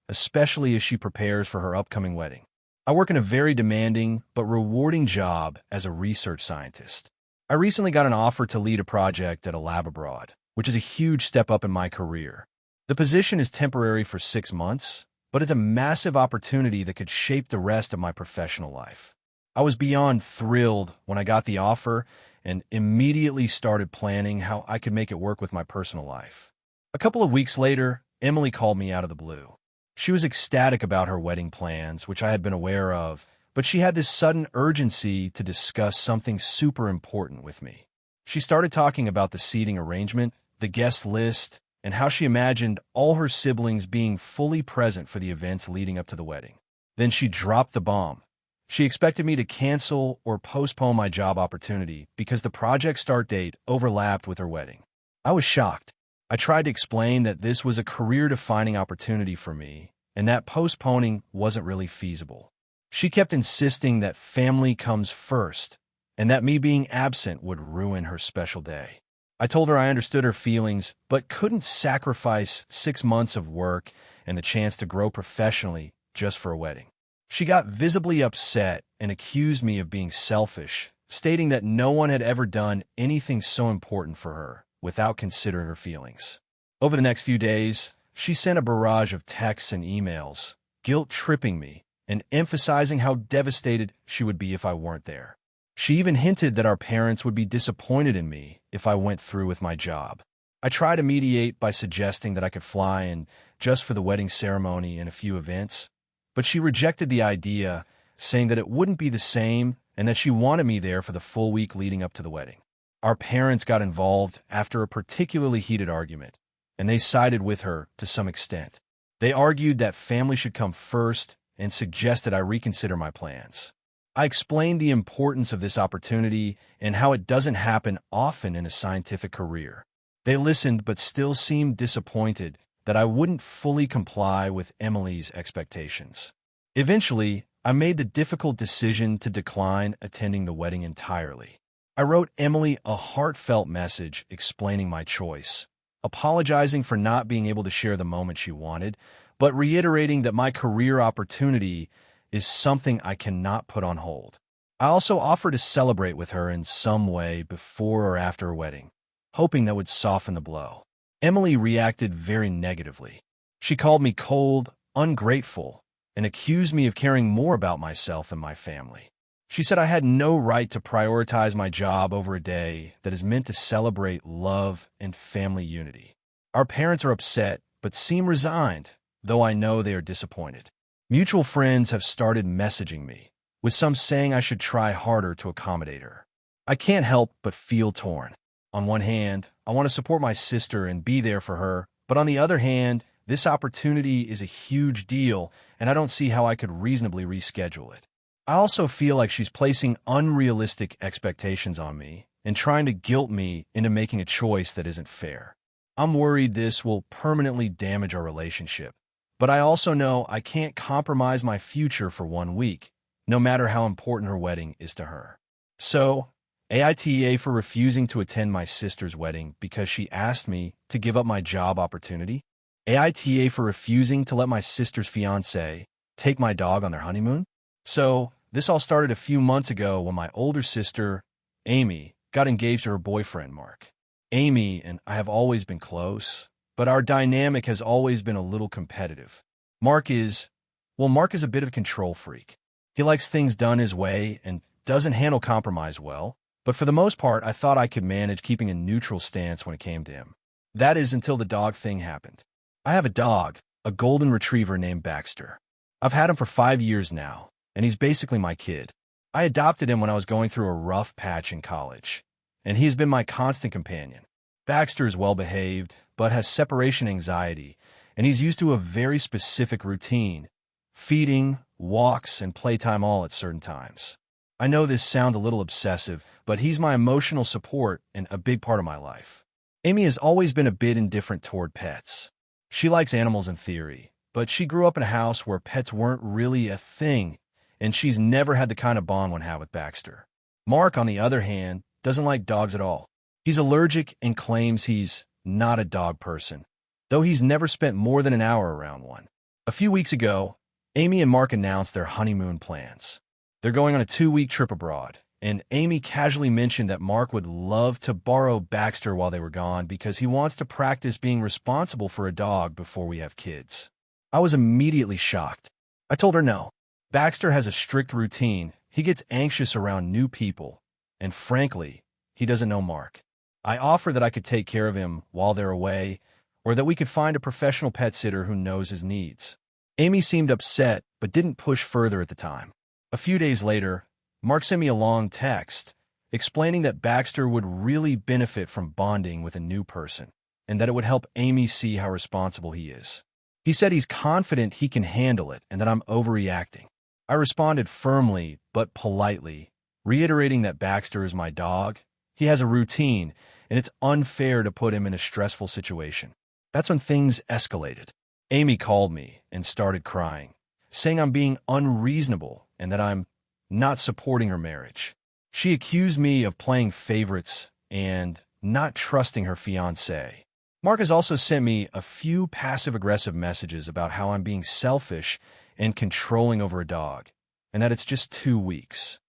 especially as she prepares for her upcoming wedding. I work in a very demanding but rewarding job as a research scientist. I recently got an offer to lead a project at a lab abroad, which is a huge step up in my career. The position is temporary for 6 months, but it's a massive opportunity that could shape the rest of my professional life. I was beyond thrilled when I got the offer and immediately started planning how I could make it work with my personal life. A couple of weeks later, Emily called me out of the blue. She was ecstatic about her wedding plans, which I had been aware of, but she had this sudden urgency to discuss something super important with me. She started talking about the seating arrangement, the guest list, and how she imagined all her siblings being fully present for the events leading up to the wedding. Then she dropped the bomb. She expected me to cancel or postpone my job opportunity because the project start date overlapped with her wedding. I was shocked. I tried to explain that this was a career-defining opportunity for me and that postponing wasn't really feasible. She kept insisting that family comes first and that me being absent would ruin her special day. I told her I understood her feelings but couldn't sacrifice 6 months of work and the chance to grow professionally just for a wedding. She got visibly upset and accused me of being selfish, stating that no one had ever done anything so important for her without considering her feelings. Over the next few days, she sent a barrage of texts and emails, guilt-tripping me and emphasizing how devastated she would be if I weren't there. She even hinted that our parents would be disappointed in me if I went through with my job. I tried to mediate by suggesting that I could fly in just for the wedding ceremony and a few events, but she rejected the idea, saying that it wouldn't be the same and that she wanted me there for the full week leading up to the wedding. Our parents got involved after a particularly heated argument, and they sided with her to some extent. They argued that family should come first and suggested I reconsider my plans. I explained the importance of this opportunity and how it doesn't happen often in a scientific career. They listened but still seemed disappointed that I wouldn't fully comply with Emily's expectations. Eventually, I made the difficult decision to decline attending the wedding entirely. I wrote Emily a heartfelt message explaining my choice, apologizing for not being able to share the moment she wanted, but reiterating that my career opportunity is something I cannot put on hold. I also offered to celebrate with her in some way before or after her wedding, hoping that would soften the blow. Emily reacted very negatively. She called me cold, ungrateful, and accused me of caring more about myself and my family. She said I had no right to prioritize my job over a day that is meant to celebrate love and family unity. Our parents are upset, but seem resigned, though I know they are disappointed. Mutual friends have started messaging me, with some saying I should try harder to accommodate her. I can't help but feel torn. On one hand, I want to support my sister and be there for her, but on the other hand, this opportunity is a huge deal, and I don't see how I could reasonably reschedule it. I also feel like she's placing unrealistic expectations on me and trying to guilt me into making a choice that isn't fair. I'm worried this will permanently damage our relationship, but I also know I can't compromise my future for 1 week, no matter how important her wedding is to her. So, AITA for refusing to attend my sister's wedding because she asked me to give up my job opportunity. AITA for refusing to let my sister's fiancé take my dog on their honeymoon. So, this all started a few months ago when my older sister, Amy, got engaged to her boyfriend, Mark. Amy and I have always been close, but our dynamic has always been a little competitive. Mark is a bit of a control freak. He likes things done his way and doesn't handle compromise well, but for the most part, I thought I could manage keeping a neutral stance when it came to him. That is until the dog thing happened. I have a dog, a golden retriever named Baxter. I've had him for 5 years now, and he's basically my kid. I adopted him when I was going through a rough patch in college, and he's been my constant companion. Baxter is well-behaved, but has separation anxiety, and he's used to a very specific routine: feeding, walks, and playtime all at certain times. I know this sounds a little obsessive, but he's my emotional support and a big part of my life. Amy has always been a bit indifferent toward pets. She likes animals in theory, but she grew up in a house where pets weren't really a thing, and she's never had the kind of bond one had with Baxter. Mark, on the other hand, doesn't like dogs at all. He's allergic and claims he's not a dog person, though he's never spent more than an hour around one. A few weeks ago, Amy and Mark announced their honeymoon plans. They're going on a 2-week trip abroad, and Amy casually mentioned that Mark would love to borrow Baxter while they were gone because he wants to practice being responsible for a dog before we have kids. I was immediately shocked. I told her no. Baxter has a strict routine. He gets anxious around new people, and frankly, he doesn't know Mark. I offered that I could take care of him while they're away, or that we could find a professional pet sitter who knows his needs. Amy seemed upset, but didn't push further at the time. A few days later, Mark sent me a long text explaining that Baxter would really benefit from bonding with a new person, and that it would help Amy see how responsible he is. He said he's confident he can handle it and that I'm overreacting. I responded firmly but politely, reiterating that Baxter is my dog, he has a routine, and it's unfair to put him in a stressful situation. That's when things escalated. Amy called me and started crying, saying I'm being unreasonable and that I'm not supporting her marriage. She accused me of playing favorites and not trusting her fiancé. Mark has also sent me a few passive-aggressive messages about how I'm being selfish and controlling over a dog, and that it's just 2 weeks.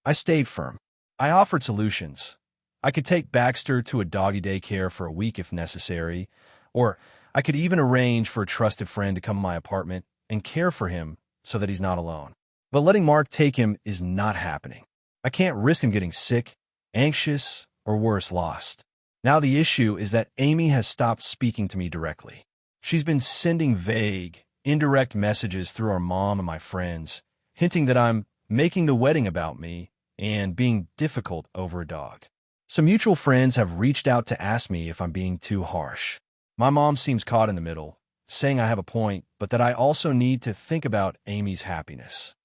I stayed firm. I offered solutions. I could take Baxter to a doggy daycare for a week if necessary, or I could even arrange for a trusted friend to come to my apartment and care for him so that he's not alone. But letting Mark take him is not happening. I can't risk him getting sick, anxious, or worse, lost. Now the issue is that Amy has stopped speaking to me directly. She's been sending vague, indirect messages through our mom and my friends, hinting that I'm making the wedding about me and being difficult over a dog. Some mutual friends have reached out to ask me if I'm being too harsh. My mom seems caught in the middle, saying I have a point, but that I also need to think about Amy's happiness.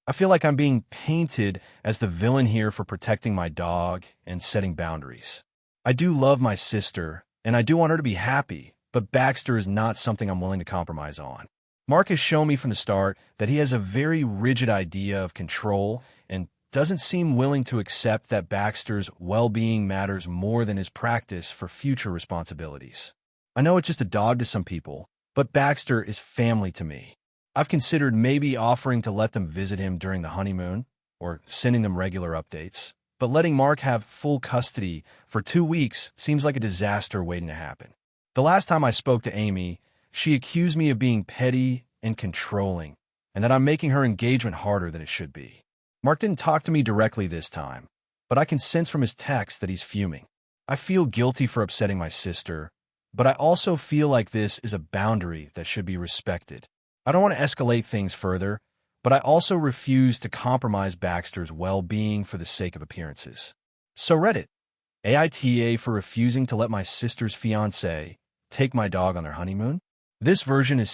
I feel like I'm being painted as the villain here for protecting my dog and setting boundaries. I do love my sister, and I do want her to be happy, but Baxter is not something I'm willing to compromise on. Mark has shown me from the start that he has a very rigid idea of control and doesn't seem willing to accept that Baxter's well-being matters more than his practice for future responsibilities. I know it's just a dog to some people, but Baxter is family to me. I've considered maybe offering to let them visit him during the honeymoon, or sending them regular updates, but letting Mark have full custody for 2 weeks seems like a disaster waiting to happen. The last time I spoke to Amy, she accused me of being petty and controlling, and that I'm making her engagement harder than it should be. Mark didn't talk to me directly this time, but I can sense from his text that he's fuming. I feel guilty for upsetting my sister, but I also feel like this is a boundary that should be respected. I don't want to escalate things further, but I also refuse to compromise Baxter's well-being for the sake of appearances. So Reddit, AITA for refusing to let my sister's fiancé take my dog on their honeymoon? This version is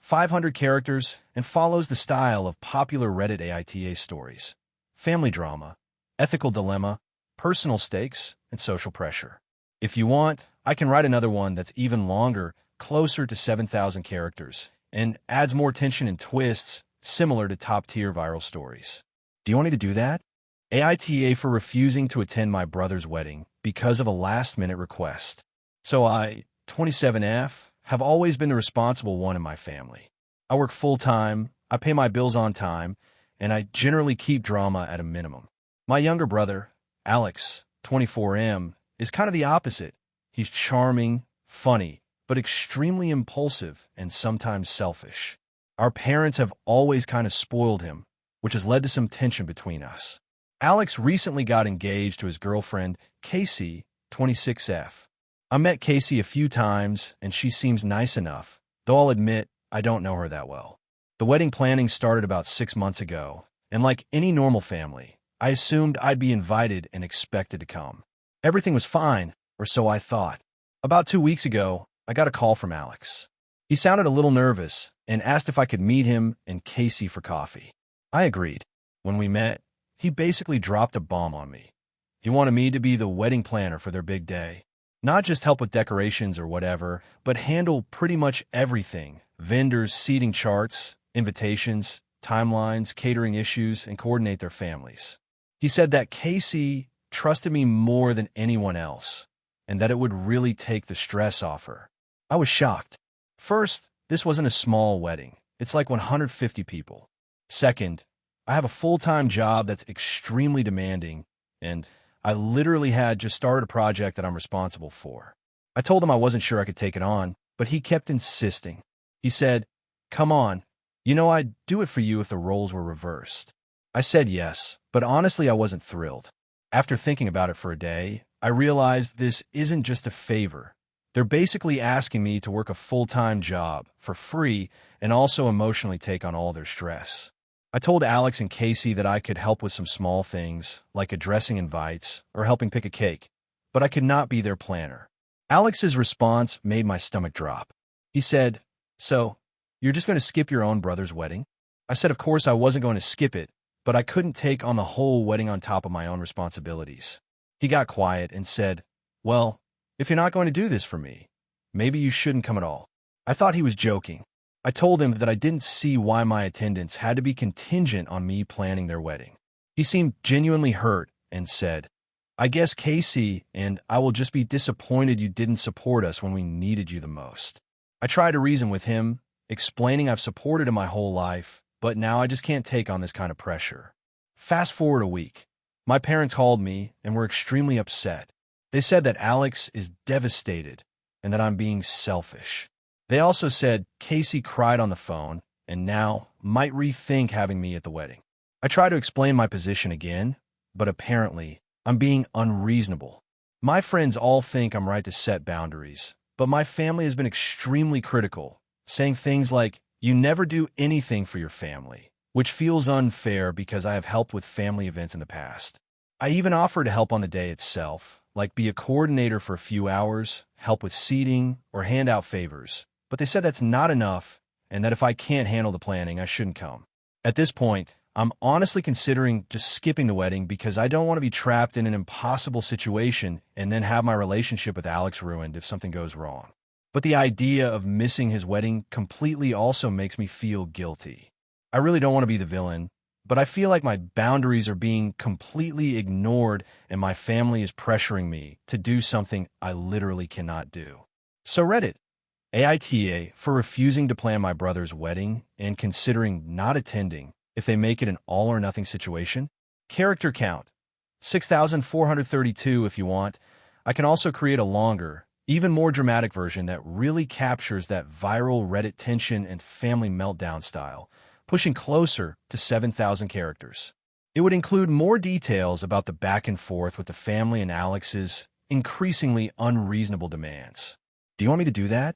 500 characters, and follows the style of popular Reddit AITA stories: family drama, ethical dilemma, personal stakes, and social pressure. If you want, I can write another one that's even longer, closer to 7,000 characters, and adds more tension and twists, similar to top-tier viral stories. Do you want me to do that? AITA for refusing to attend my brother's wedding because of a last-minute request. So I, 27F, have always been the responsible one in my family. I work full-time, I pay my bills on time, and I generally keep drama at a minimum. My younger brother, Alex, 24M, is kind of the opposite. He's charming, funny, but extremely impulsive and sometimes selfish. Our parents have always kind of spoiled him, which has led to some tension between us. Alex recently got engaged to his girlfriend, Casey, 26F. I met Casey a few times, and she seems nice enough, though I'll admit I don't know her that well. The wedding planning started about 6 months ago, and like any normal family, I assumed I'd be invited and expected to come. Everything was fine, or so I thought. About 2 weeks ago, I got a call from Alex. He sounded a little nervous and asked if I could meet him and Casey for coffee. I agreed. When we met, he basically dropped a bomb on me. He wanted me to be the wedding planner for their big day. Not just help with decorations or whatever, but handle pretty much everything: vendors, seating charts, invitations, timelines, catering issues, and coordinate their families. He said that Casey trusted me more than anyone else, and that it would really take the stress off her. I was shocked. First, this wasn't a small wedding. It's like 150 people. Second, I have a full-time job that's extremely demanding, and I literally had just started a project that I'm responsible for. I told him I wasn't sure I could take it on, but he kept insisting. He said, "Come on, I'd do it for you if the roles were reversed." I said yes, but honestly I wasn't thrilled. After thinking about it for a day, I realized this isn't just a favor. They're basically asking me to work a full-time job for free and also emotionally take on all their stress. I told Alex and Casey that I could help with some small things, like addressing invites or helping pick a cake, but I could not be their planner. Alex's response made my stomach drop. He said, "So, you're just going to skip your own brother's wedding?" I said of course I wasn't going to skip it, but I couldn't take on the whole wedding on top of my own responsibilities. He got quiet and said, "Well, if you're not going to do this for me, maybe you shouldn't come at all." I thought he was joking. I told him that I didn't see why my attendance had to be contingent on me planning their wedding. He seemed genuinely hurt and said, "I guess Casey and I will just be disappointed you didn't support us when we needed you the most." I tried to reason with him, explaining I've supported him my whole life, but now I just can't take on this kind of pressure. Fast forward a week. My parents called me and were extremely upset. They said that Alex is devastated and that I'm being selfish. They also said Casey cried on the phone and now might rethink having me at the wedding. I tried to explain my position again, but apparently I'm being unreasonable. My friends all think I'm right to set boundaries, but my family has been extremely critical, saying things like, "You never do anything for your family," which feels unfair because I have helped with family events in the past. I even offered to help on the day itself, like be a coordinator for a few hours, help with seating, or hand out favors. But they said that's not enough, and that if I can't handle the planning, I shouldn't come. At this point, I'm honestly considering just skipping the wedding because I don't want to be trapped in an impossible situation and then have my relationship with Alex ruined if something goes wrong. But the idea of missing his wedding completely also makes me feel guilty. I really don't want to be the villain, but I feel like my boundaries are being completely ignored and my family is pressuring me to do something I literally cannot do. So Reddit. AITA for refusing to plan my brother's wedding and considering not attending if they make it an all-or-nothing situation. Character count, 6,432 if you want. I can also create a longer, even more dramatic version that really captures that viral Reddit tension and family meltdown style, pushing closer to 7,000 characters. It would include more details about the back and forth with the family and Alex's increasingly unreasonable demands. Do you want me to do that?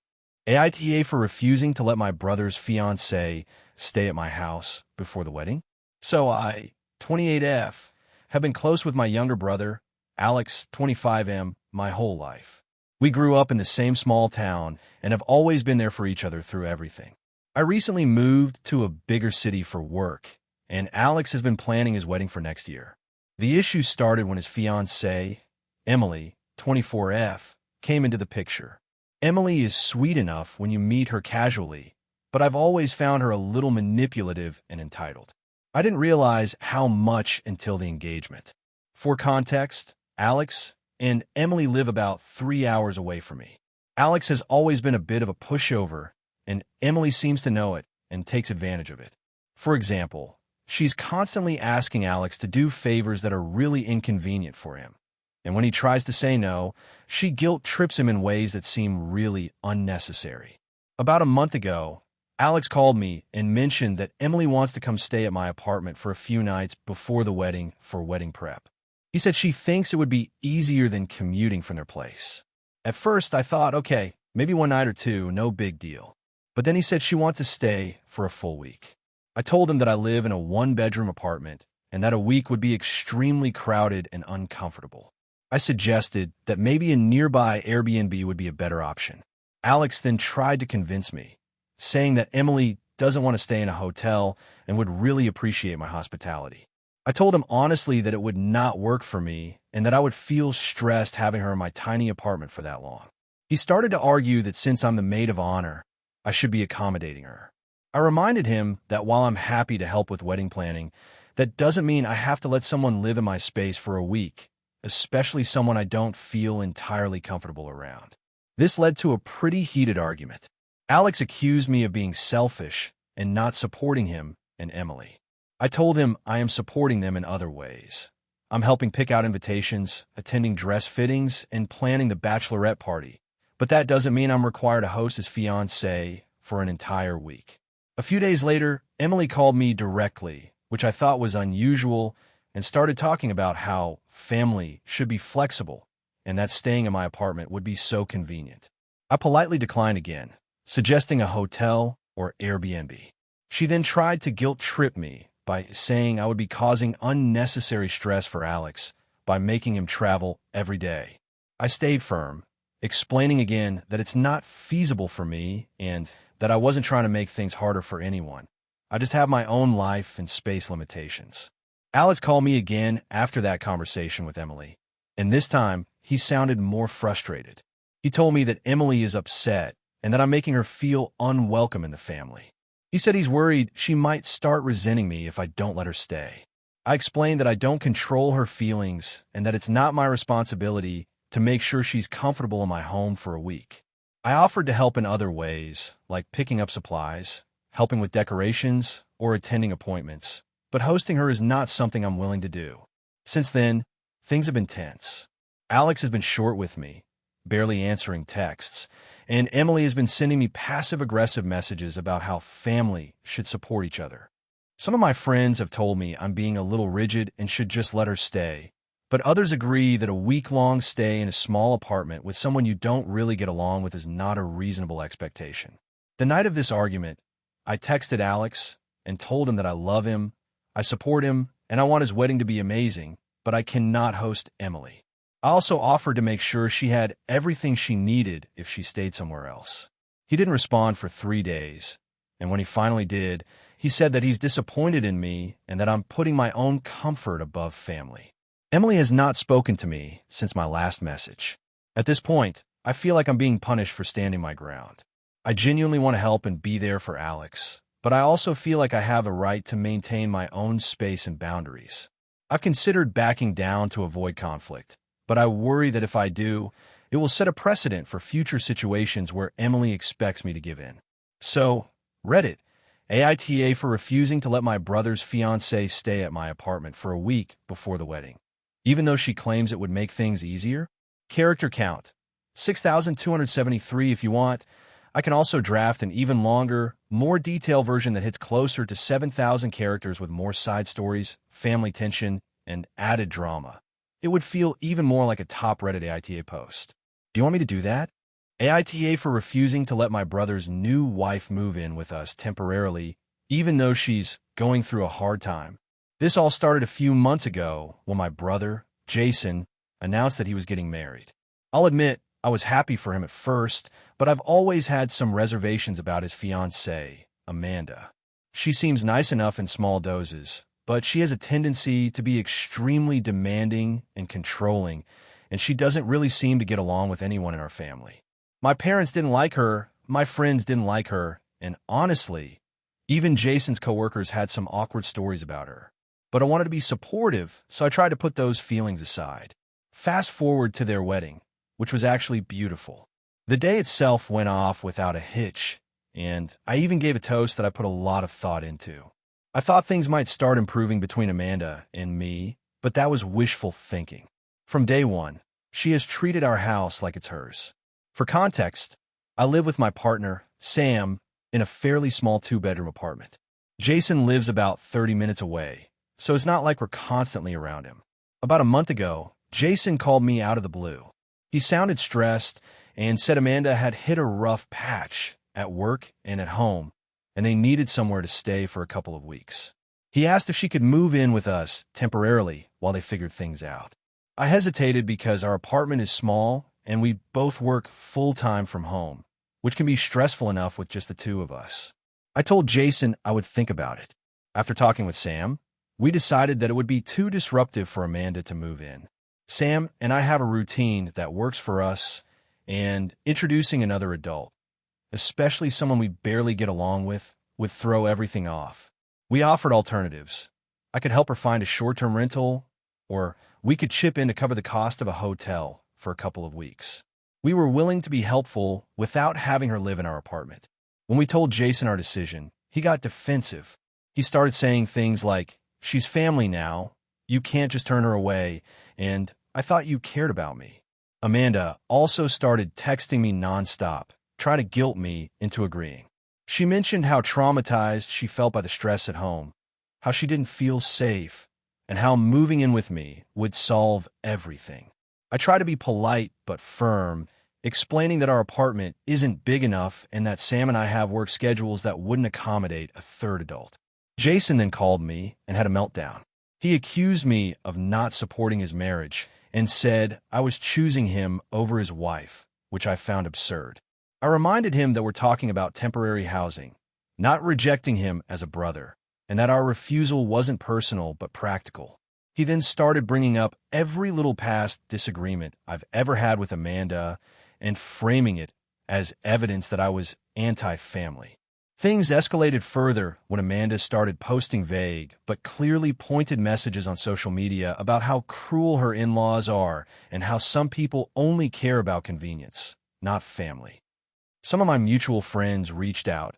AITA for refusing to let my brother's fiancée stay at my house before the wedding. So I, 28F, have been close with my younger brother, Alex, 25M, my whole life. We grew up in the same small town and have always been there for each other through everything. I recently moved to a bigger city for work, and Alex has been planning his wedding for next year. The issue started when his fiancée, Emily, 24F, came into the picture. Emily is sweet enough when you meet her casually, but I've always found her a little manipulative and entitled. I didn't realize how much until the engagement. For context, Alex and Emily live about 3 hours away from me. Alex has always been a bit of a pushover, and Emily seems to know it and takes advantage of it. For example, she's constantly asking Alex to do favors that are really inconvenient for him. And when he tries to say no, she guilt-trips him in ways that seem really unnecessary. About a month ago, Alex called me and mentioned that Emily wants to come stay at my apartment for a few nights before the wedding for wedding prep. He said she thinks it would be easier than commuting from their place. At first, I thought, okay, maybe one night or two, no big deal. But then he said she wants to stay for a full week. I told him that I live in a one-bedroom apartment and that a week would be extremely crowded and uncomfortable. I suggested that maybe a nearby Airbnb would be a better option. Alex then tried to convince me, saying that Emily doesn't want to stay in a hotel and would really appreciate my hospitality. I told him honestly that it would not work for me and that I would feel stressed having her in my tiny apartment for that long. He started to argue that since I'm the maid of honor, I should be accommodating her. I reminded him that while I'm happy to help with wedding planning, that doesn't mean I have to let someone live in my space for a week, especially someone I don't feel entirely comfortable around. This led to a pretty heated argument. Alex accused me of being selfish and not supporting him and Emily. I told him I am supporting them in other ways. I'm helping pick out invitations, attending dress fittings, and planning the bachelorette party. But that doesn't mean I'm required to host his fiancée for an entire week. A few days later, Emily called me directly, which I thought was unusual, and started talking about how family should be flexible and that staying in my apartment would be so convenient. I politely declined again, suggesting a hotel or Airbnb. She then tried to guilt-trip me by saying I would be causing unnecessary stress for Alex by making him travel every day. I stayed firm, explaining again that it's not feasible for me and that I wasn't trying to make things harder for anyone. I just have my own life and space limitations. Alex called me again after that conversation with Emily, and this time he sounded more frustrated. He told me that Emily is upset and that I'm making her feel unwelcome in the family. He said he's worried she might start resenting me if I don't let her stay. I explained that I don't control her feelings and that it's not my responsibility to make sure she's comfortable in my home for a week. I offered to help in other ways, like picking up supplies, helping with decorations, or attending appointments, but hosting her is not something I'm willing to do. Since then, things have been tense. Alex has been short with me, barely answering texts, and Emily has been sending me passive-aggressive messages about how family should support each other. Some of my friends have told me I'm being a little rigid and should just let her stay, but others agree that a week-long stay in a small apartment with someone you don't really get along with is not a reasonable expectation. The night of this argument, I texted Alex and told him that I love him, I support him, and I want his wedding to be amazing, but I cannot host Emily. I also offered to make sure she had everything she needed if she stayed somewhere else. He didn't respond for 3 days, and when he finally did, he said that he's disappointed in me and that I'm putting my own comfort above family. Emily has not spoken to me since my last message. At this point, I feel like I'm being punished for standing my ground. I genuinely want to help and be there for Alex, but I also feel like I have a right to maintain my own space and boundaries. I've considered backing down to avoid conflict, but I worry that if I do, it will set a precedent for future situations where Emily expects me to give in. So, Reddit, AITA for refusing to let my brother's fiancée stay at my apartment for a week before the wedding, even though she claims it would make things easier. Character count, 6,273 if you want. I can also draft an even longer, more detailed version that hits closer to 7,000 characters with more side stories, family tension, and added drama. It would feel even more like a top Reddit AITA post. Do you want me to do that? AITA for refusing to let my brother's new wife move in with us temporarily, even though she's going through a hard time. This all started a few months ago when my brother, Jason, announced that he was getting married. I'll admit, I was happy for him at first, but I've always had some reservations about his fiancée, Amanda. She seems nice enough in small doses, but she has a tendency to be extremely demanding and controlling, and she doesn't really seem to get along with anyone in our family. My parents didn't like her, my friends didn't like her, and honestly, even Jason's coworkers had some awkward stories about her. But I wanted to be supportive, so I tried to put those feelings aside. Fast forward to their wedding, which was actually beautiful. The day itself went off without a hitch, and I even gave a toast that I put a lot of thought into. I thought things might start improving between Amanda and me, but that was wishful thinking. From day one, she has treated our house like it's hers. For context, I live with my partner, Sam, in a fairly small 2-bedroom apartment. Jason lives about 30 minutes away, so it's not like we're constantly around him. About a month ago, Jason called me out of the blue. He sounded stressed and said Amanda had hit a rough patch at work and at home, and they needed somewhere to stay for a couple of weeks. He asked if she could move in with us temporarily while they figured things out. I hesitated because our apartment is small and we both work full-time from home, which can be stressful enough with just the two of us. I told Jason I would think about it. After talking with Sam, we decided that it would be too disruptive for Amanda to move in. Sam and I have a routine that works for us, and introducing another adult, especially someone we barely get along with, would throw everything off. We offered alternatives. I could help her find a short-term rental, or we could chip in to cover the cost of a hotel for a couple of weeks. We were willing to be helpful without having her live in our apartment. When we told Jason our decision, he got defensive. He started saying things like, "She's family now, you can't just turn her away, and I thought you cared about me." Amanda also started texting me nonstop, trying to guilt me into agreeing. She mentioned how traumatized she felt by the stress at home, how she didn't feel safe, and how moving in with me would solve everything. I tried to be polite but firm, explaining that our apartment isn't big enough and that Sam and I have work schedules that wouldn't accommodate a third adult. Jason then called me and had a meltdown. He accused me of not supporting his marriage and said I was choosing him over his wife, which I found absurd. I reminded him that we're talking about temporary housing, not rejecting him as a brother, and that our refusal wasn't personal but practical. He then started bringing up every little past disagreement I've ever had with Amanda and framing it as evidence that I was anti-family. Things escalated further when Amanda started posting vague but clearly pointed messages on social media about how cruel her in-laws are and how some people only care about convenience, not family. Some of my mutual friends reached out,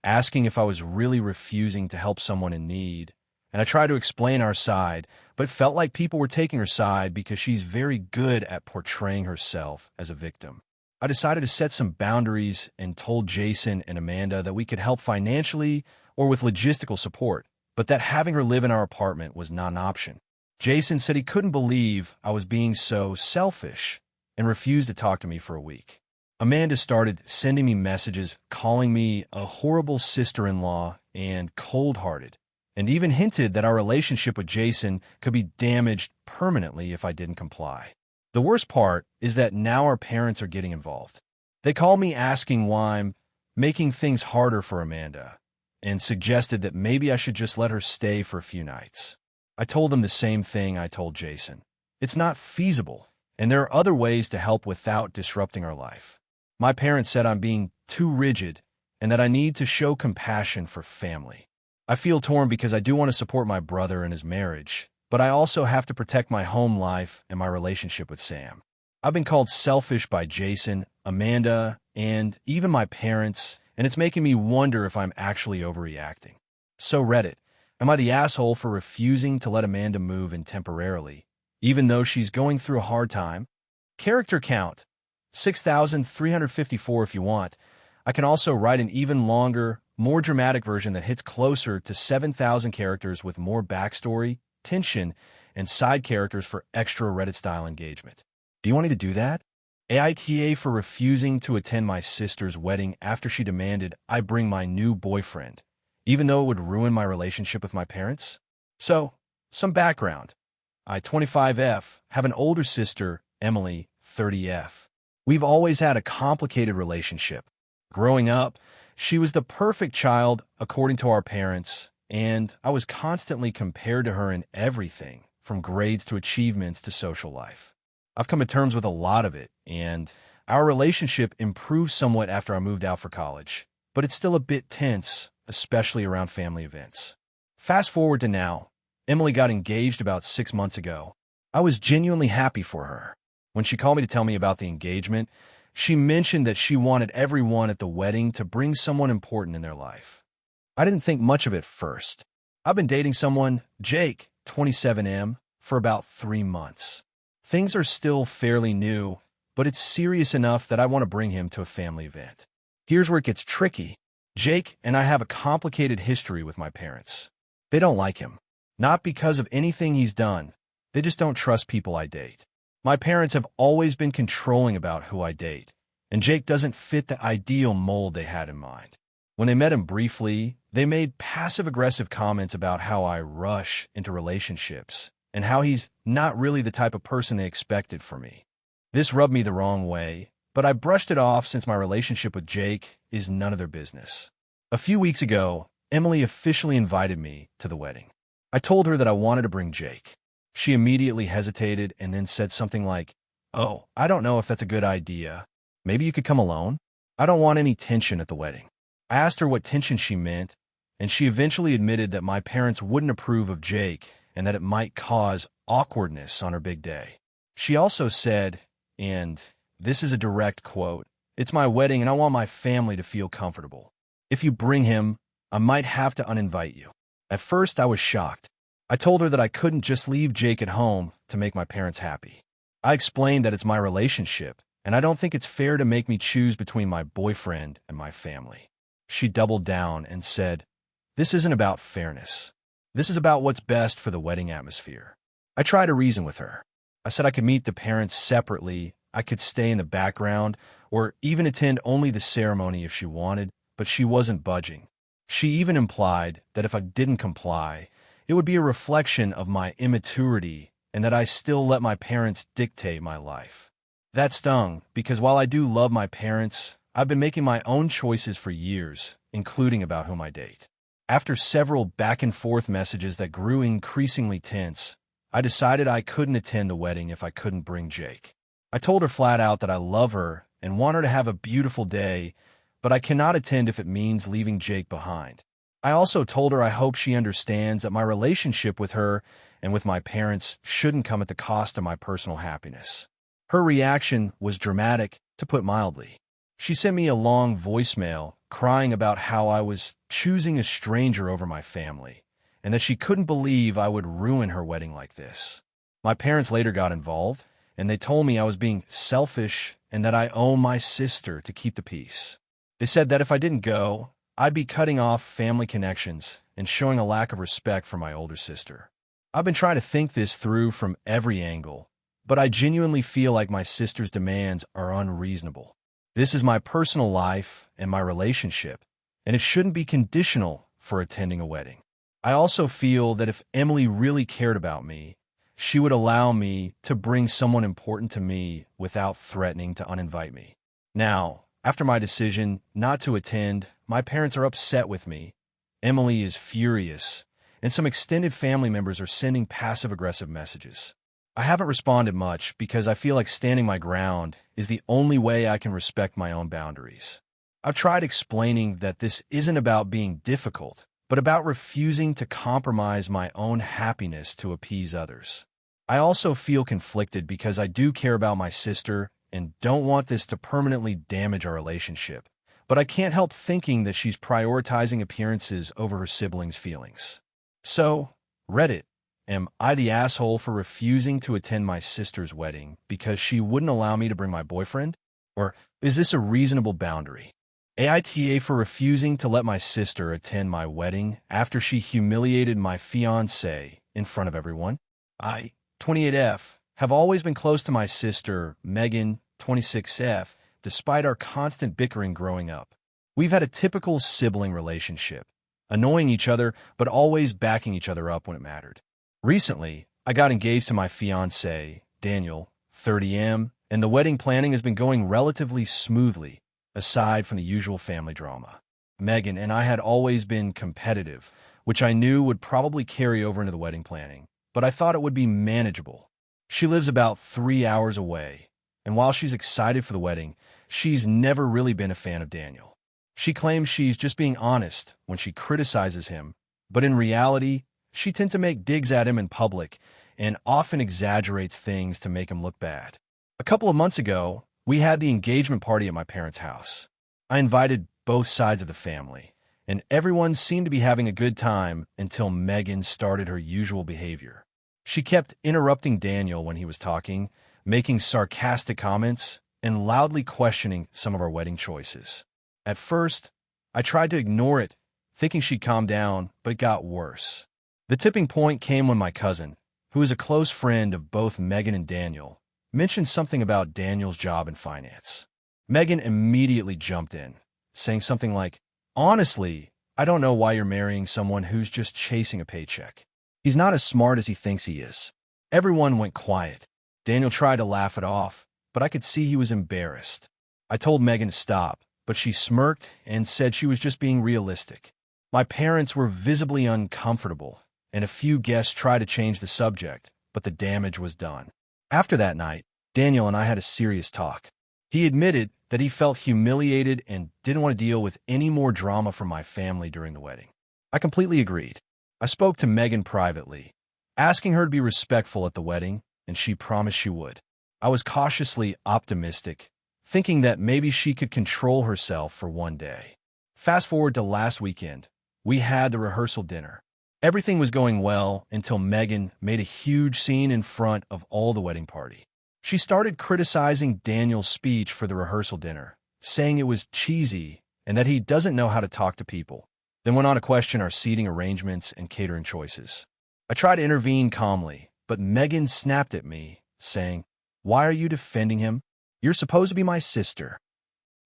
asking if I was really refusing to help someone in need, and I tried to explain our side, but felt like people were taking her side because she's very good at portraying herself as a victim. I decided to set some boundaries and told Jason and Amanda that we could help financially or with logistical support, but that having her live in our apartment was not an option. Jason said he couldn't believe I was being so selfish and refused to talk to me for a week. Amanda started sending me messages, calling me a horrible sister-in-law and cold-hearted, and even hinted that our relationship with Jason could be damaged permanently if I didn't comply. The worst part is that now our parents are getting involved. They call me asking why I'm making things harder for Amanda and suggested that maybe I should just let her stay for a few nights. I told them the same thing I told Jason. It's not feasible, and there are other ways to help without disrupting our life. My parents said I'm being too rigid and that I need to show compassion for family. I feel torn because I do want to support my brother and his marriage, but I also have to protect my home life and my relationship with Sam. I've been called selfish by Jason, Amanda, and even my parents, and it's making me wonder if I'm actually overreacting. So Reddit, am I the asshole for refusing to let Amanda move in temporarily, even though she's going through a hard time? Character count, 6,354 if you want. I can also write an even longer, more dramatic version that hits closer to 7,000 characters with more backstory, tension, and side characters for extra Reddit-style engagement. Do you want me to do that? AITA for refusing to attend my sister's wedding after she demanded I bring my new boyfriend, even though it would ruin my relationship with my parents? So, some background. I, 25F, have an older sister, Emily, 30F. We've always had a complicated relationship. Growing up, she was the perfect child according to our parents, and I was constantly compared to her in everything, from grades to achievements to social life. I've come to terms with a lot of it, and our relationship improved somewhat after I moved out for college, but it's still a bit tense, especially around family events. Fast forward to now, Emily got engaged about 6 months ago. I was genuinely happy for her. When she called me to tell me about the engagement, she mentioned that she wanted everyone at the wedding to bring someone important in their life. I didn't think much of it first. I've been dating someone, Jake, 27M, for about 3 months. Things are still fairly new, but it's serious enough that I want to bring him to a family event. Here's where it gets tricky. Jake and I have a complicated history with my parents. They don't like him. Not because of anything he's done. They just don't trust people I date. My parents have always been controlling about who I date, and Jake doesn't fit the ideal mold they had in mind. When they met him briefly, they made passive-aggressive comments about how I rush into relationships and how he's not really the type of person they expected from me. This rubbed me the wrong way, but I brushed it off since my relationship with Jake is none of their business. A few weeks ago, Emily officially invited me to the wedding. I told her that I wanted to bring Jake. She immediately hesitated and then said something like, "Oh, I don't know if that's a good idea. Maybe you could come alone? I don't want any tension at the wedding." I asked her what tension she meant, and she eventually admitted that my parents wouldn't approve of Jake and that it might cause awkwardness on her big day. She also said, and this is a direct quote, "It's my wedding and I want my family to feel comfortable. If you bring him, I might have to uninvite you." At first, I was shocked. I told her that I couldn't just leave Jake at home to make my parents happy. I explained that it's my relationship, and I don't think it's fair to make me choose between my boyfriend and my family. She doubled down and said, "This isn't about fairness. This is about what's best for the wedding atmosphere." I tried to reason with her. I said I could meet the parents separately, I could stay in the background, or even attend only the ceremony if she wanted, but she wasn't budging. She even implied that if I didn't comply, it would be a reflection of my immaturity and that I still let my parents dictate my life. That stung, because while I do love my parents, I've been making my own choices for years, including about whom I date. After several back-and-forth messages that grew increasingly tense, I decided I couldn't attend the wedding if I couldn't bring Jake. I told her flat out that I love her and want her to have a beautiful day, but I cannot attend if it means leaving Jake behind. I also told her I hope she understands that my relationship with her and with my parents shouldn't come at the cost of my personal happiness. Her reaction was dramatic, to put mildly. She sent me a long voicemail crying about how I was choosing a stranger over my family, and that she couldn't believe I would ruin her wedding like this. My parents later got involved, and they told me I was being selfish and that I owe my sister to keep the peace. They said that if I didn't go, I'd be cutting off family connections and showing a lack of respect for my older sister. I've been trying to think this through from every angle, but I genuinely feel like my sister's demands are unreasonable. This is my personal life and my relationship, and it shouldn't be conditional for attending a wedding. I also feel that if Emily really cared about me, she would allow me to bring someone important to me without threatening to uninvite me. Now, after my decision not to attend, my parents are upset with me. Emily is furious, and some extended family members are sending passive-aggressive messages. I haven't responded much because I feel like standing my ground is the only way I can respect my own boundaries. I've tried explaining that this isn't about being difficult, but about refusing to compromise my own happiness to appease others. I also feel conflicted because I do care about my sister and don't want this to permanently damage our relationship, but I can't help thinking that she's prioritizing appearances over her siblings' feelings. So, Reddit, am I the asshole for refusing to attend my sister's wedding because she wouldn't allow me to bring my boyfriend? Or is this a reasonable boundary? AITA for refusing to let my sister attend my wedding after she humiliated my fiancé in front of everyone? I, 28F, have always been close to my sister, Megan, 26F, despite our constant bickering growing up. We've had a typical sibling relationship, annoying each other but always backing each other up when it mattered. Recently, I got engaged to my fiancé, Daniel, 30M, and the wedding planning has been going relatively smoothly, aside from the usual family drama. Megan and I had always been competitive, which I knew would probably carry over into the wedding planning, but I thought it would be manageable. She lives about 3 hours away, and while she's excited for the wedding, she's never really been a fan of Daniel. She claims she's just being honest when she criticizes him, but in reality, she tends to make digs at him in public and often exaggerates things to make him look bad. A couple of months ago, we had the engagement party at my parents' house. I invited both sides of the family, and everyone seemed to be having a good time until Megan started her usual behavior. She kept interrupting Daniel when he was talking, making sarcastic comments, and loudly questioning some of our wedding choices. At first, I tried to ignore it, thinking she'd calm down, but it got worse. The tipping point came when my cousin, who is a close friend of both Megan and Daniel, mentioned something about Daniel's job in finance. Megan immediately jumped in, saying something like, "Honestly, I don't know why you're marrying someone who's just chasing a paycheck. He's not as smart as he thinks he is." Everyone went quiet. Daniel tried to laugh it off, but I could see he was embarrassed. I told Megan to stop, but she smirked and said she was just being realistic. My parents were visibly uncomfortable, and a few guests tried to change the subject, but the damage was done. After that night, Daniel and I had a serious talk. He admitted that he felt humiliated and didn't want to deal with any more drama from my family during the wedding. I completely agreed. I spoke to Megan privately, asking her to be respectful at the wedding, and she promised she would. I was cautiously optimistic, thinking that maybe she could control herself for one day. Fast forward to last weekend. We had the rehearsal dinner. Everything was going well until Megan made a huge scene in front of all the wedding party. She started criticizing Daniel's speech for the rehearsal dinner, saying it was cheesy and that he doesn't know how to talk to people, then went on to question our seating arrangements and catering choices. I tried to intervene calmly, but Megan snapped at me, saying, "Why are you defending him? You're supposed to be my sister."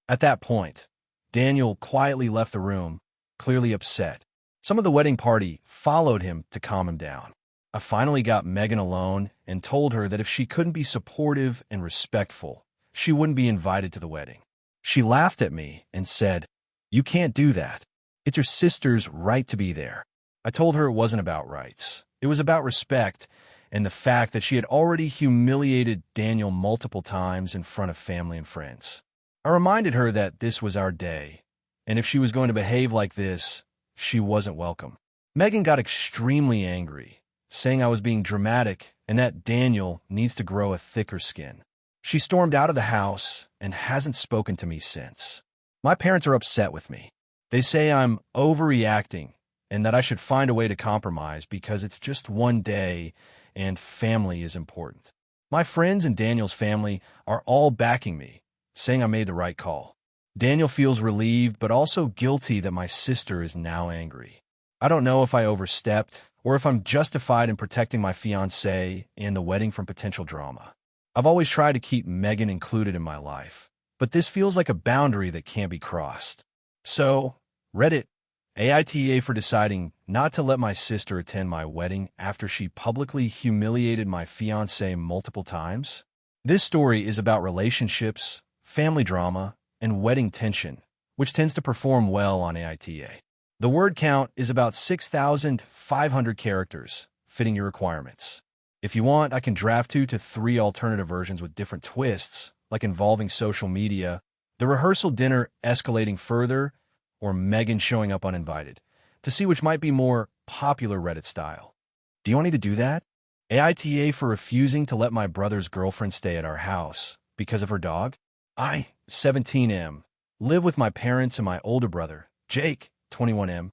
At that point, Daniel quietly left the room, clearly upset. Some of the wedding party followed him to calm him down. I finally got Megan alone and told her that if she couldn't be supportive and respectful, she wouldn't be invited to the wedding. She laughed at me and said, "You can't do that. It's your sister's right to be there." I told her it wasn't about rights. It was about respect and the fact that she had already humiliated Daniel multiple times in front of family and friends. I reminded her that this was our day, and if she was going to behave like this, she wasn't welcome. Megan got extremely angry, saying I was being dramatic and that Daniel needs to grow a thicker skin. She stormed out of the house and hasn't spoken to me since. My parents are upset with me. They say I'm overreacting and that I should find a way to compromise because it's just one day and family is important. My friends and Daniel's family are all backing me, saying I made the right call. Daniel feels relieved but also guilty that my sister is now angry. I don't know if I overstepped or if I'm justified in protecting my fiancé and the wedding from potential drama. I've always tried to keep Megan included in my life, but this feels like a boundary that can't be crossed. So, Reddit, AITA for deciding not to let my sister attend my wedding after she publicly humiliated my fiancé multiple times. This story is about relationships, family drama, and wedding tension, which tends to perform well on AITA. The word count is about 6,500 characters, fitting your requirements. If you want, I can draft 2 to 3 alternative versions with different twists, like involving social media, the rehearsal dinner escalating further, or Megan showing up uninvited, to see which might be more popular Reddit style. Do you want me to do that? AITA for refusing to let my brother's girlfriend stay at our house because of her dog? I, 17M, live with my parents and my older brother, Jake, 21M.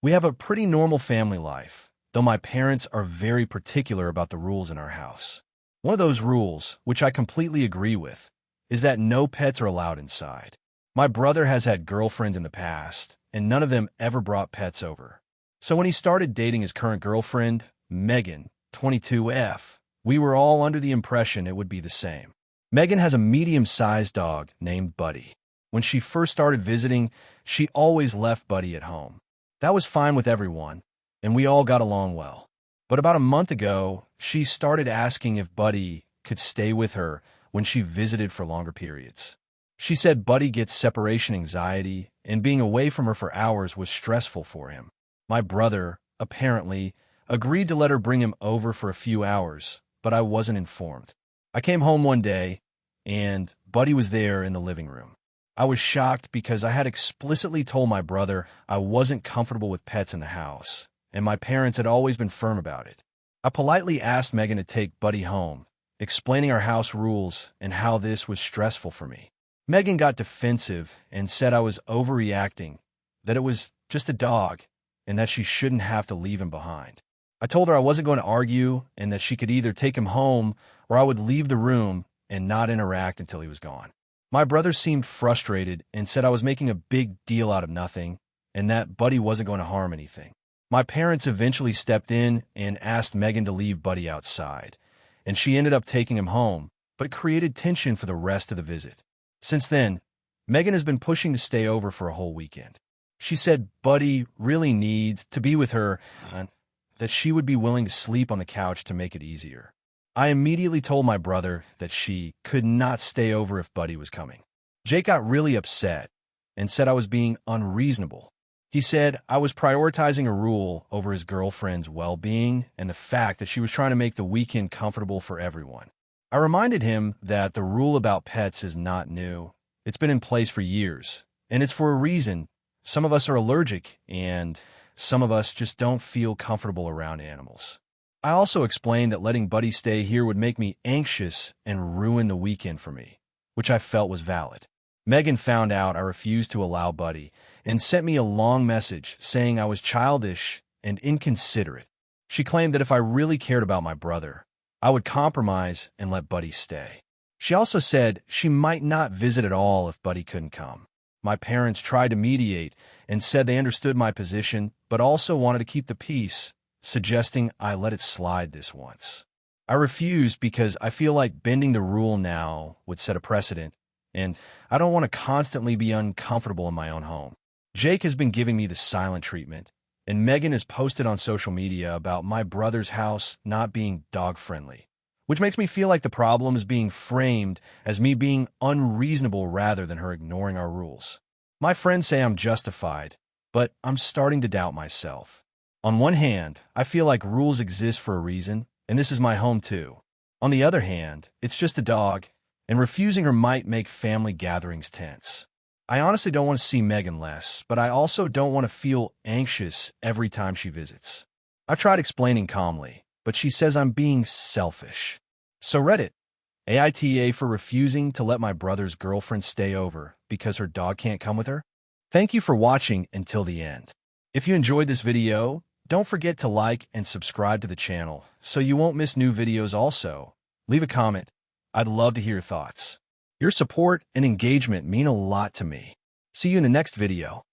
We have a pretty normal family life, though my parents are very particular about the rules in our house. One of those rules, which I completely agree with, is that no pets are allowed inside. My brother has had girlfriends in the past, and none of them ever brought pets over. So when he started dating his current girlfriend, Megan, 22F, we were all under the impression it would be the same. Megan has a medium-sized dog named Buddy. When she first started visiting, she always left Buddy at home. That was fine with everyone, and we all got along well. But about a month ago, she started asking if Buddy could stay with her when she visited for longer periods. She said Buddy gets separation anxiety, and being away from her for hours was stressful for him. My brother, apparently, agreed to let her bring him over for a few hours, but I wasn't informed. I came home one day, and Buddy was there in the living room. I was shocked because I had explicitly told my brother I wasn't comfortable with pets in the house, and my parents had always been firm about it. I politely asked Megan to take Buddy home, explaining our house rules and how this was stressful for me. Megan got defensive and said I was overreacting, that it was just a dog, and that she shouldn't have to leave him behind. I told her I wasn't going to argue and that she could either take him home or I would leave the room and not interact until he was gone. My brother seemed frustrated and said I was making a big deal out of nothing and that Buddy wasn't going to harm anything. My parents eventually stepped in and asked Megan to leave Buddy outside, and she ended up taking him home, but it created tension for the rest of the visit. Since then, Megan has been pushing to stay over for a whole weekend. She said Buddy really needs to be with her and that she would be willing to sleep on the couch to make it easier. I immediately told my brother that she could not stay over if Buddy was coming. Jake got really upset and said I was being unreasonable. He said I was prioritizing a rule over his girlfriend's well-being and the fact that she was trying to make the weekend comfortable for everyone. I reminded him that the rule about pets is not new. It's been in place for years, and it's for a reason. Some of us are allergic, and some of us just don't feel comfortable around animals. I also explained that letting Buddy stay here would make me anxious and ruin the weekend for me, which I felt was valid. Megan found out I refused to allow Buddy and sent me a long message saying I was childish and inconsiderate. She claimed that if I really cared about my brother, I would compromise and let Buddy stay. She also said she might not visit at all if Buddy couldn't come. My parents tried to mediate and said they understood my position, but also wanted to keep the peace, suggesting I let it slide this once. I refused because I feel like bending the rule now would set a precedent, and I don't want to constantly be uncomfortable in my own home. Jake has been giving me the silent treatment, and Megan has posted on social media about my brother's house not being dog-friendly, which makes me feel like the problem is being framed as me being unreasonable rather than her ignoring our rules. My friends say I'm justified, but I'm starting to doubt myself. On one hand, I feel like rules exist for a reason, and this is my home too. On the other hand, it's just a dog, and refusing her might make family gatherings tense. I honestly don't want to see Megan less, but I also don't want to feel anxious every time she visits. I've tried explaining calmly, but she says I'm being selfish. So Reddit, AITA for refusing to let my brother's girlfriend stay over because her dog can't come with her? Thank you for watching until the end. If you enjoyed this video, don't forget to like and subscribe to the channel so you won't miss new videos also. Leave a comment. I'd love to hear your thoughts. Your support and engagement mean a lot to me. See you in the next video.